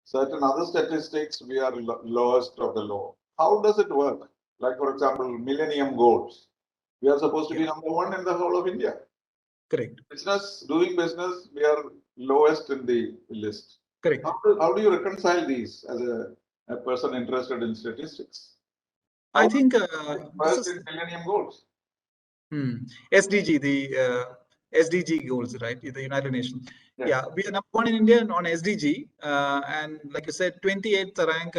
Speaker 1: Certain other statistics, we are lowest of the low. How does it work? Like, for example, Millennium Goals. We are supposed to be number one in the whole of India.
Speaker 2: Correct.
Speaker 1: Doing business, we are lowest in the list.
Speaker 2: Correct.
Speaker 1: How do you reconcile these as a person interested in statistics?
Speaker 2: I think
Speaker 1: first in Millennium Goals.
Speaker 2: SDG, the SDG goals, right? The United Nations. Yeah, we are number one in India on SDG, and like you said, 28th rank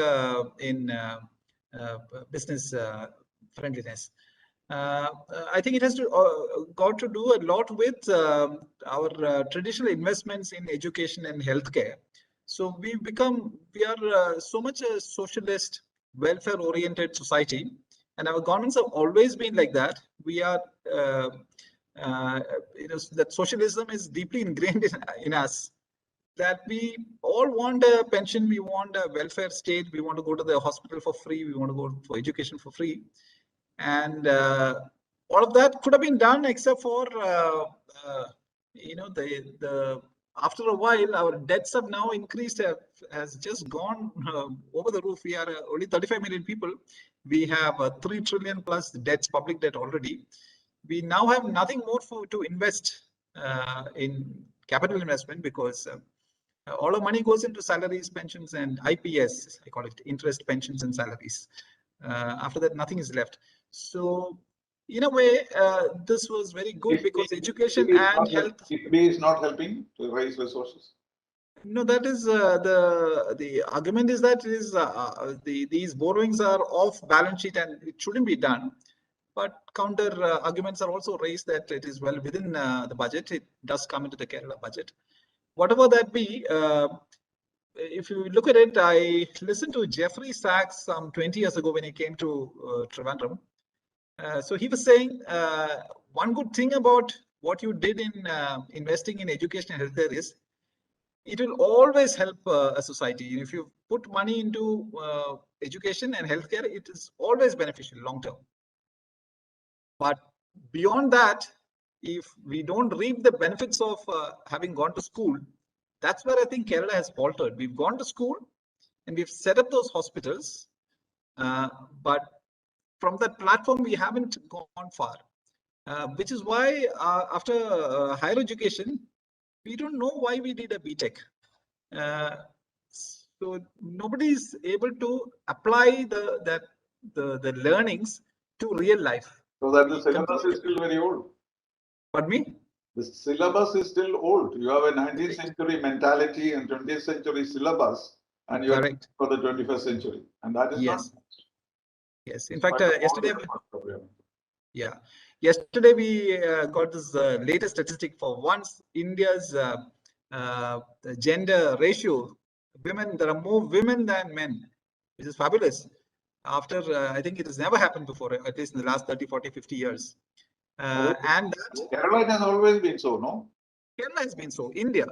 Speaker 2: in business friendliness. I think it has to got to do a lot with our traditional investments in education and healthcare. So we are so much a socialist, welfare-oriented society, and our governments have always been like that. We are, that socialism is deeply ingrained in us. That we all want a pension, we want a welfare state, we want to go to the hospital for free, we want to go for education for free. And all of that could have been done except for, after a while, our debts have now increased, has just gone over the roof. We are only 35 million people. We have 3 trillion plus debts, public debt already. We now have nothing more to invest in capital investment because all our money goes into salaries, pensions, and IPS. I call it interest, pensions, and salaries. After that, nothing is left. So, in a way, this was very good because education and health.
Speaker 1: IFB is not helping to raise resources.
Speaker 2: No, that is the argument is that these borrowings are off balance sheet and it shouldn't be done. But counter arguments are also raised that it is well within the budget. It does come into the Kerala budget. Whatever that be, if you look at it, I listened to Jeffrey Sachs some 20 years ago when he came to Trivandrum. So he was saying one good thing about what you did in investing in education and healthcare is it will always help a society. If you put money into education and healthcare, it is always beneficial long term. But beyond that, if we don't reap the benefits of having gone to school, that's where I think Kerala has faltered. We've gone to school and we've set up those hospitals, but from that platform, we haven't gone far, which is why after higher education, we don't know why we did a BTech. So nobody is able to apply the learnings to real life.
Speaker 1: So that the syllabus is still very old.
Speaker 2: Pardon me?
Speaker 1: The syllabus is still old. You have a 19th century mentality and 20th century syllabus, and you are for the 21st century, and that is not.
Speaker 2: Yes. In fact, yesterday. Yeah. Yesterday we got this latest statistic for once India's gender ratio. There are more women than men, which is fabulous. After, I think it has never happened before, at least in the last 30, 40, 50 years. And that,
Speaker 1: Kerala has always been so, no?
Speaker 2: Kerala has been so. India.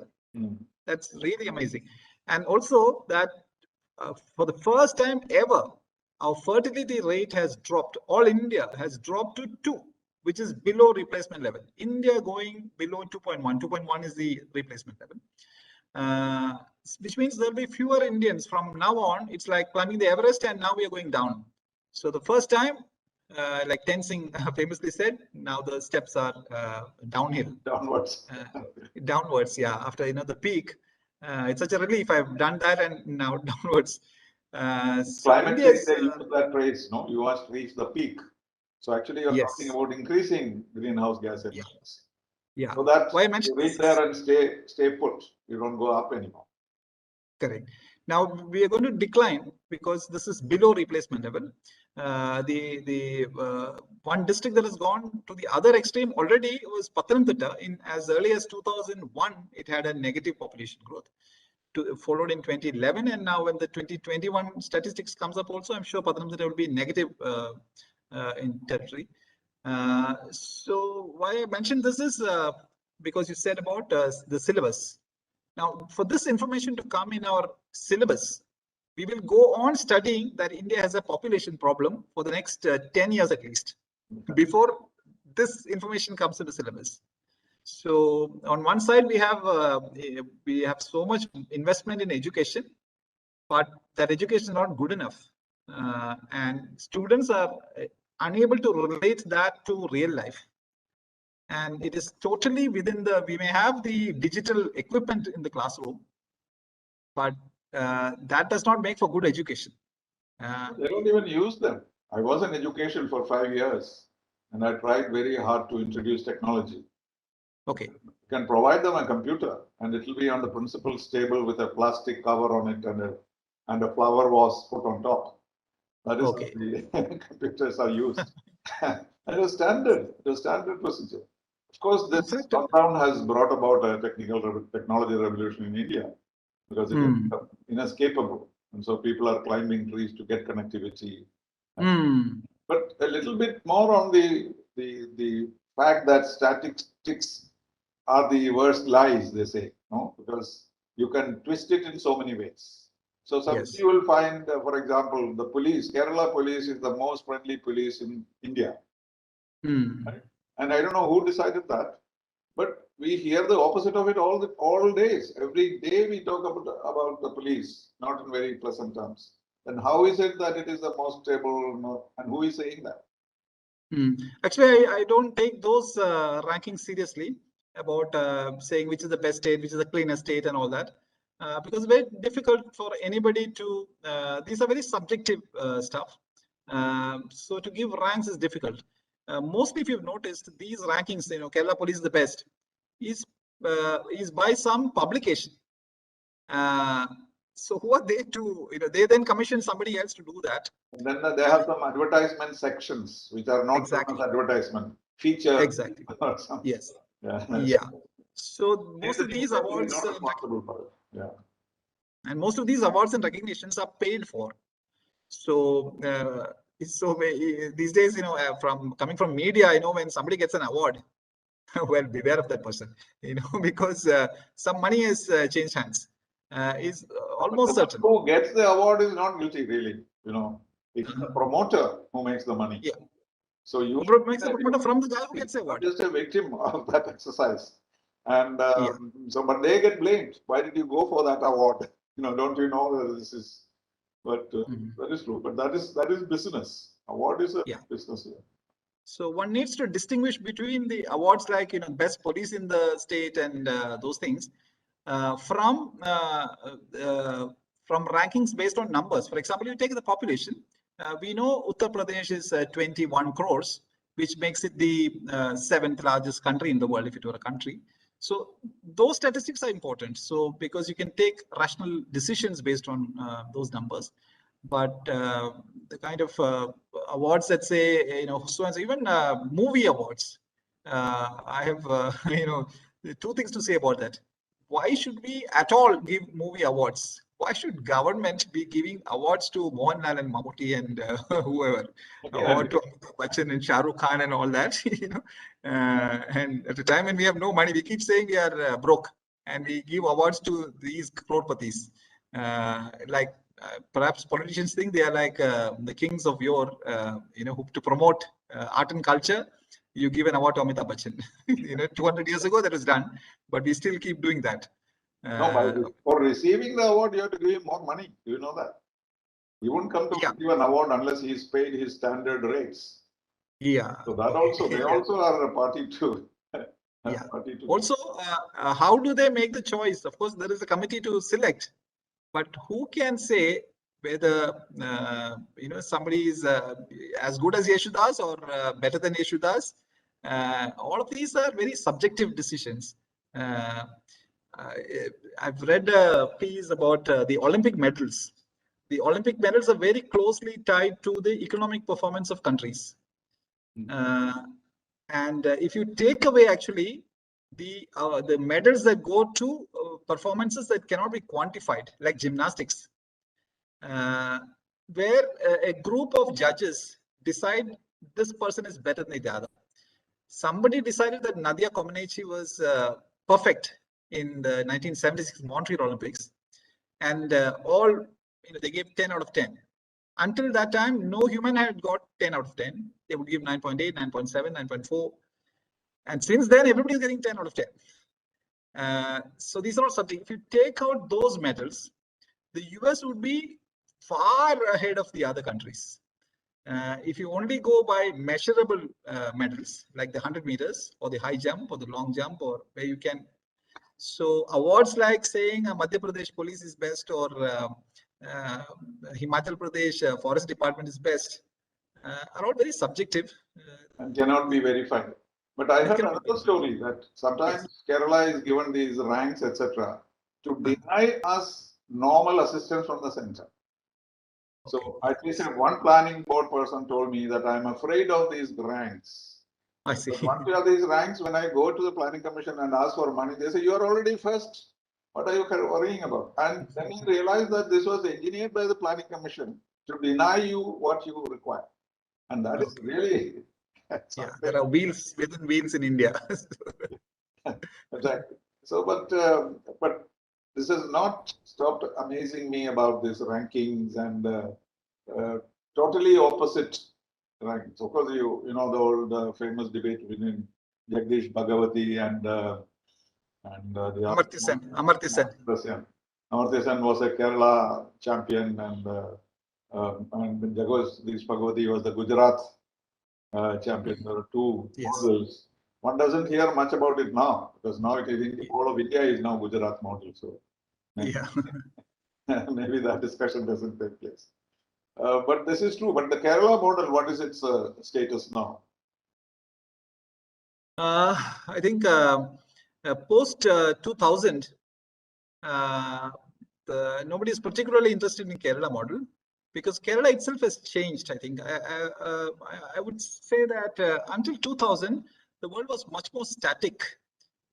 Speaker 2: That's really amazing. And also that for the first time ever, our fertility rate has dropped. All India has dropped to 2, which is below replacement level. India going below 2.1. 2.1 is the replacement level. Which means there'll be fewer Indians from now on. It's like climbing the Everest, and now we are going down. So the first time, like Tenzing famously said, now the steps are downhill.
Speaker 1: Downwards.
Speaker 2: Downwards, yeah. After the peak, it's such a relief. I've done that, and now downwards. So
Speaker 1: Climate
Speaker 2: India
Speaker 1: change,
Speaker 2: is,
Speaker 1: they use that phrase, no? You must reach the peak. So actually, you're
Speaker 2: yes,
Speaker 1: talking about increasing greenhouse gas emissions.
Speaker 2: yeah.
Speaker 1: So that
Speaker 2: Why I mentioned
Speaker 1: you reach there and stay put. You don't go up anymore.
Speaker 2: correct. Now we are going to decline because this is below replacement level. The one district that has gone to the other extreme already was Pathanamthitta. In as early as 2001, it had a negative population growth. Followed in 2011, and now when the 2021 statistics comes up, also I'm sure Pathanamthitta will be negative in territory. So why I mentioned this is because you said about the syllabus. Now, for this information to come in our syllabus, we will go on studying that India has a population problem for the next 10 years at least, before this information comes in the syllabus. So on one side, we have so much investment in education, but that education is not good enough. And students are unable to relate that to real life. And it is totally within we may have the digital equipment in the classroom, but that does not make for good education.
Speaker 1: They don't even use them. I was in education for 5 years, and I tried very hard to introduce technology.
Speaker 2: Okay.
Speaker 1: You can provide them a computer, and it will be on the principal's table with a plastic cover on it, and a flower vase put on top. That is
Speaker 2: Okay.
Speaker 1: how the computers are used. It was standard. It was standard procedure. Of course, this lockdown has brought about a technology revolution in India, because it is inescapable. And so people are climbing trees to get connectivity. But a little bit more on the fact that statistics are the worst lies, they say, no? Because you can twist it in so many ways. So somebody will find, for example, the police, Kerala police is the most friendly police in India. Right? And I don't know who decided that, but we hear the opposite of it all days. Every day we talk about the police, not in very pleasant terms. Then how is it that it is the most stable, and who is saying that?
Speaker 2: Actually, I don't take those rankings seriously about saying which is the best state, which is the cleanest state and all that. Because it's very difficult for anybody to, these are very subjective stuff. So to give ranks is difficult. Mostly, if you've noticed, these rankings, Kerala police is the best, is by some publication. So who are they to, they then commission somebody else to do that.
Speaker 1: And then they have some advertisement sections, which are not
Speaker 2: exactly
Speaker 1: advertisement, feature.
Speaker 2: Exactly.
Speaker 1: Or something.
Speaker 2: Yes.
Speaker 1: Yeah.
Speaker 2: So most of these awards, and most of these awards and recognitions are paid for. So, these days, from coming from media, when somebody gets an award, well, beware of that person, because some money has changed hands. Is almost certain.
Speaker 1: Who gets the award is not guilty, really. It's the promoter who makes the money.
Speaker 2: Yeah.
Speaker 1: So you
Speaker 2: makes the promoter from the guy who gets the award.
Speaker 1: Just a victim of that exercise, and but they get blamed. Why did you go for that award? Don't you know that this is? But that is true. But that is business. Award is a business here.
Speaker 2: So one needs to distinguish between the awards like best police in the state and those things from rankings based on numbers. For example, you take the population. We know Uttar Pradesh is 21 crores, which makes it the 7th largest country in the world if it were a country. So those statistics are important. So because you can take rational decisions based on those numbers. But the kind of awards that say, so and so, even movie awards, I have, two things to say about that. Why should we at all give movie awards? Why should government be giving awards to Mohanlal and Mammootty and whoever, or to Bachchan and Shah Rukh Khan and all that? And at a time when we have no money, we keep saying we are broke, and we give awards to these crorpatis. Perhaps politicians think they are like the kings of yore, who to promote art and culture. You give an award to Amitabh Bachchan. 200 years ago that was done, but we still keep doing that.
Speaker 1: For receiving the award, you have to give him more money. Do you know that? He won't come to receive an award unless he's paid his standard rates.
Speaker 2: Yeah.
Speaker 1: So that also, they also are a party to.
Speaker 2: Yeah. Also, how do they make the choice? Of course, there is a committee to select, but who can say whether somebody is as good as Yeshudas or better than Yeshudas? All of these are very subjective decisions. I've read a piece about the Olympic medals. The Olympic medals are very closely tied to the economic performance of countries. And if you take away actually the medals that go to performances that cannot be quantified, like gymnastics, where a group of judges decide this person is better than the other. Somebody decided that Nadia Comaneci was perfect in the 1976 Montreal Olympics, and they gave 10 out of 10. Until that time, no human had got 10 out of 10. They would give 9.8, 9.7, 9.4. And since then, everybody is getting 10 out of 10. So these are all something. If you take out those medals, the US would be far ahead of the other countries. If you only go by measurable medals, like the 100 meters or the high jump or the long jump, or where you can. So awards like saying Madhya Pradesh police is best, or Himachal Pradesh forest department is best, are all very subjective.
Speaker 1: And cannot be verified. But I heard another story that sometimes Kerala is given these ranks, etc., to deny us normal assistance from the center. So at least one planning board person told me that I'm afraid of these ranks.
Speaker 2: I see.
Speaker 1: But once you have these ranks, when I go to the planning commission and ask for money, they say, you are already first. What are you worrying about? And then you realize that this was engineered by the planning commission to deny you what you require. And that is really...
Speaker 2: Yeah, there are wheels within wheels in India.
Speaker 1: Exactly. So, but this has not stopped amazing me about these rankings and totally opposite rankings. Of course, you know the famous debate between Jagdish Bhagawati and the
Speaker 2: Amartya Sen.
Speaker 1: Amartya Sen was a Kerala champion, and Jagdish Bhagawati was the Gujarat champion. There are two models. One doesn't hear much about it now, because now it is in all of India is now Gujarat model. So
Speaker 2: yeah,
Speaker 1: maybe that discussion doesn't take place. But this is true. But the Kerala model, what is its status now?
Speaker 2: I think post 2000, nobody is particularly interested in Kerala model, because Kerala itself has changed. I think I would say that until 2000, the world was much more static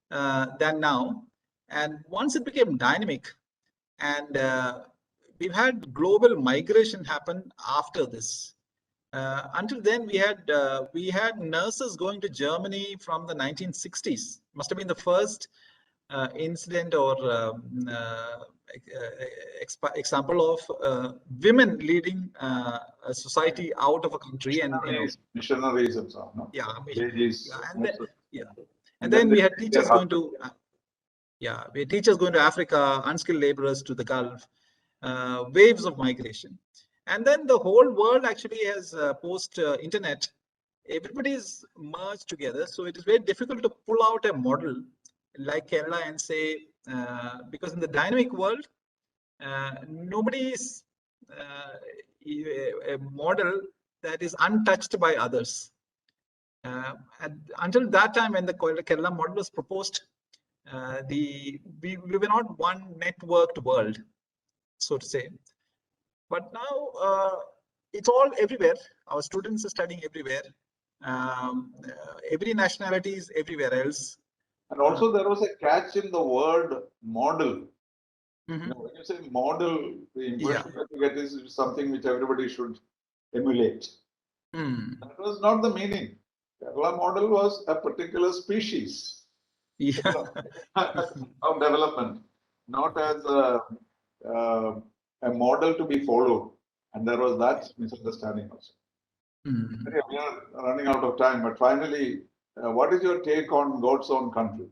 Speaker 2: than now. And once it became dynamic, and we've had global migration happen after this. Until then, we had nurses going to Germany from the 1960s. Must have been the first incident or example of women leading a society out of a country, and
Speaker 1: missionaries and so on. No?
Speaker 2: Yeah,
Speaker 1: and
Speaker 2: then we had teachers going to we had teachers going to Africa, unskilled laborers to the Gulf, waves of migration. And then the whole world actually has post-internet, everybody's merged together. So it is very difficult to pull out a model like Kerala and say, because in the dynamic world, nobody is a model that is untouched by others. Until that time, when the Kerala model was proposed, we were not one networked world, so to say. But now it's all everywhere. Our students are studying everywhere. Every nationality is everywhere else.
Speaker 1: And also there was a catch in the word model. When you say model, the impression that you get is something which everybody should emulate. That was not the meaning. Kerala model was a particular species of development, not as a model to be followed, and there was that misunderstanding also. Anyway, we are running out of time, but finally, what is your take on God's own country?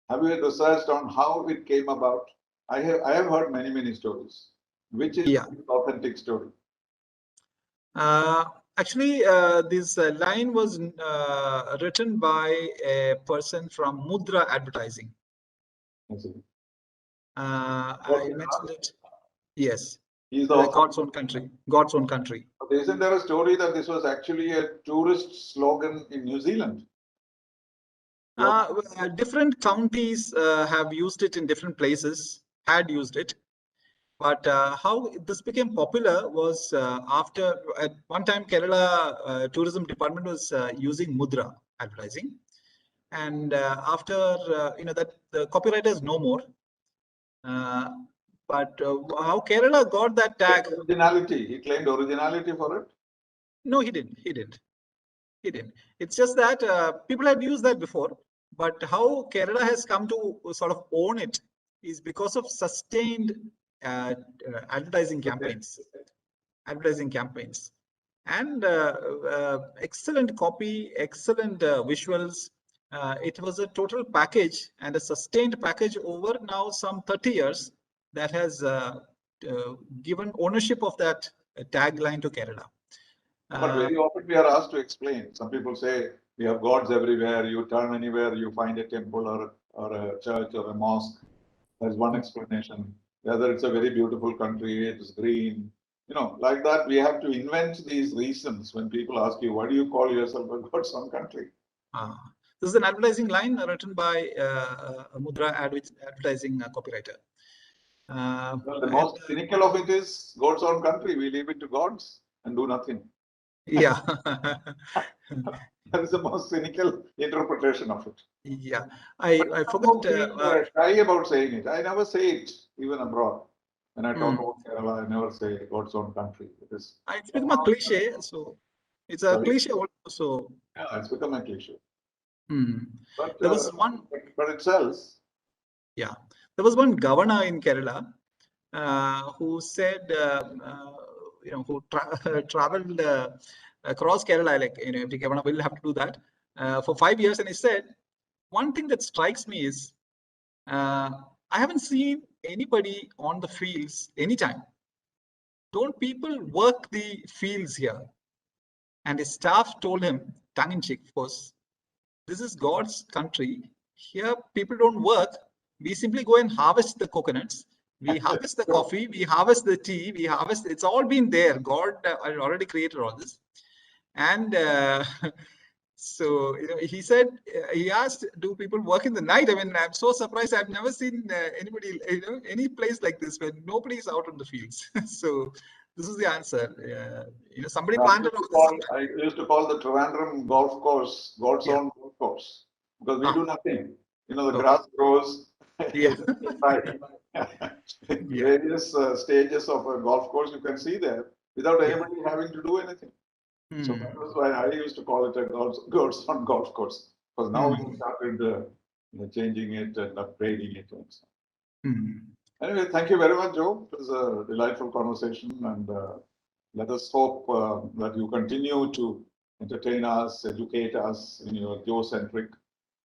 Speaker 1: Have you researched on how it came about? I have heard many stories. Which is the authentic story?
Speaker 2: Actually, this line was written by a person from Mudra Advertising. I mentioned it. Yes.
Speaker 1: He's the
Speaker 2: God's own country. God's own country.
Speaker 1: But isn't there a story that this was actually a tourist slogan in New Zealand?
Speaker 2: Different counties have used it in different places, had used it. But how this became popular was after, at one time, Kerala Tourism Department was using Mudra Advertising. And after, that the copyright is no more. But how Kerala got that tag?
Speaker 1: Originality. He claimed originality for it?
Speaker 2: No, he didn't. He didn't. It's just that people had used that before. But how Kerala has come to sort of own it is because of sustained advertising campaigns. And excellent copy, excellent visuals. It was a total package and a sustained package over now some 30 years that has given ownership of that tagline to Kerala.
Speaker 1: But very often we are asked to explain. Some people say we have gods everywhere. You turn anywhere, you find a temple or a church or a mosque. There's one explanation. Whether it's a very beautiful country, it's green. Like that, we have to invent these reasons when people ask you, why do you call yourself a God's own country?
Speaker 2: This is an advertising line written by a Mudra advertising copywriter.
Speaker 1: Well, the most cynical of it is God's own country. We leave it to gods and do nothing.
Speaker 2: Yeah.
Speaker 1: That is the most cynical interpretation of it.
Speaker 2: Yeah. I forgot.
Speaker 1: Shy about saying it. I never say it, even abroad. When I talk about Kerala, I never say God's own country.
Speaker 2: It's become a cliche. So it's a cliche also. So
Speaker 1: yeah, it's become a cliche.
Speaker 2: But there was one.
Speaker 1: But it sells.
Speaker 2: Yeah, there was one governor in Kerala who said, who traveled across Kerala, like every governor will have to do that for 5 years, and he said, one thing that strikes me is I haven't seen anybody on the fields anytime. Don't people work the fields here? And his staff told him, tongue in cheek, of course, this is God's country. Here, people don't work. We simply go and harvest the coconuts. We harvest the coffee. We harvest the tea. We harvest. It's all been there. God already created all this. And so, he said, he asked, do people work in the night? I mean, I'm so surprised. I've never seen anybody, any place like this where nobody is out on the fields. So this is the answer. Somebody planted.
Speaker 1: I used to call the Trivandrum golf course God's own golf course because we do nothing. The grass grows.
Speaker 2: Yeah.
Speaker 1: Various stages of a golf course you can see there without anybody having to do anything. So that was why I used to call it a God's own golf course, because now we started changing it and upgrading it. Anyway, thank you very much, Joe. It was a delightful conversation, and let us hope that you continue to entertain us, educate us in your Joe-centric.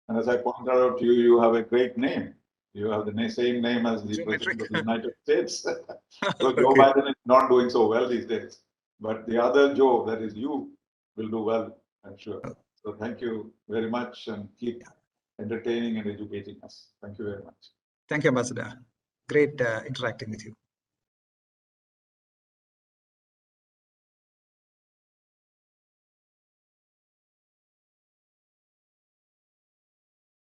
Speaker 1: And as I pointed out to you, you have a great name. You have the same name as the President of the United States. So Joe Biden is not doing so well these days. But the other Joe, that is you, will do well, I'm sure. So thank you very much, and keep entertaining and educating us. Thank you very much.
Speaker 2: Thank you, Ambassador. Great interacting with you.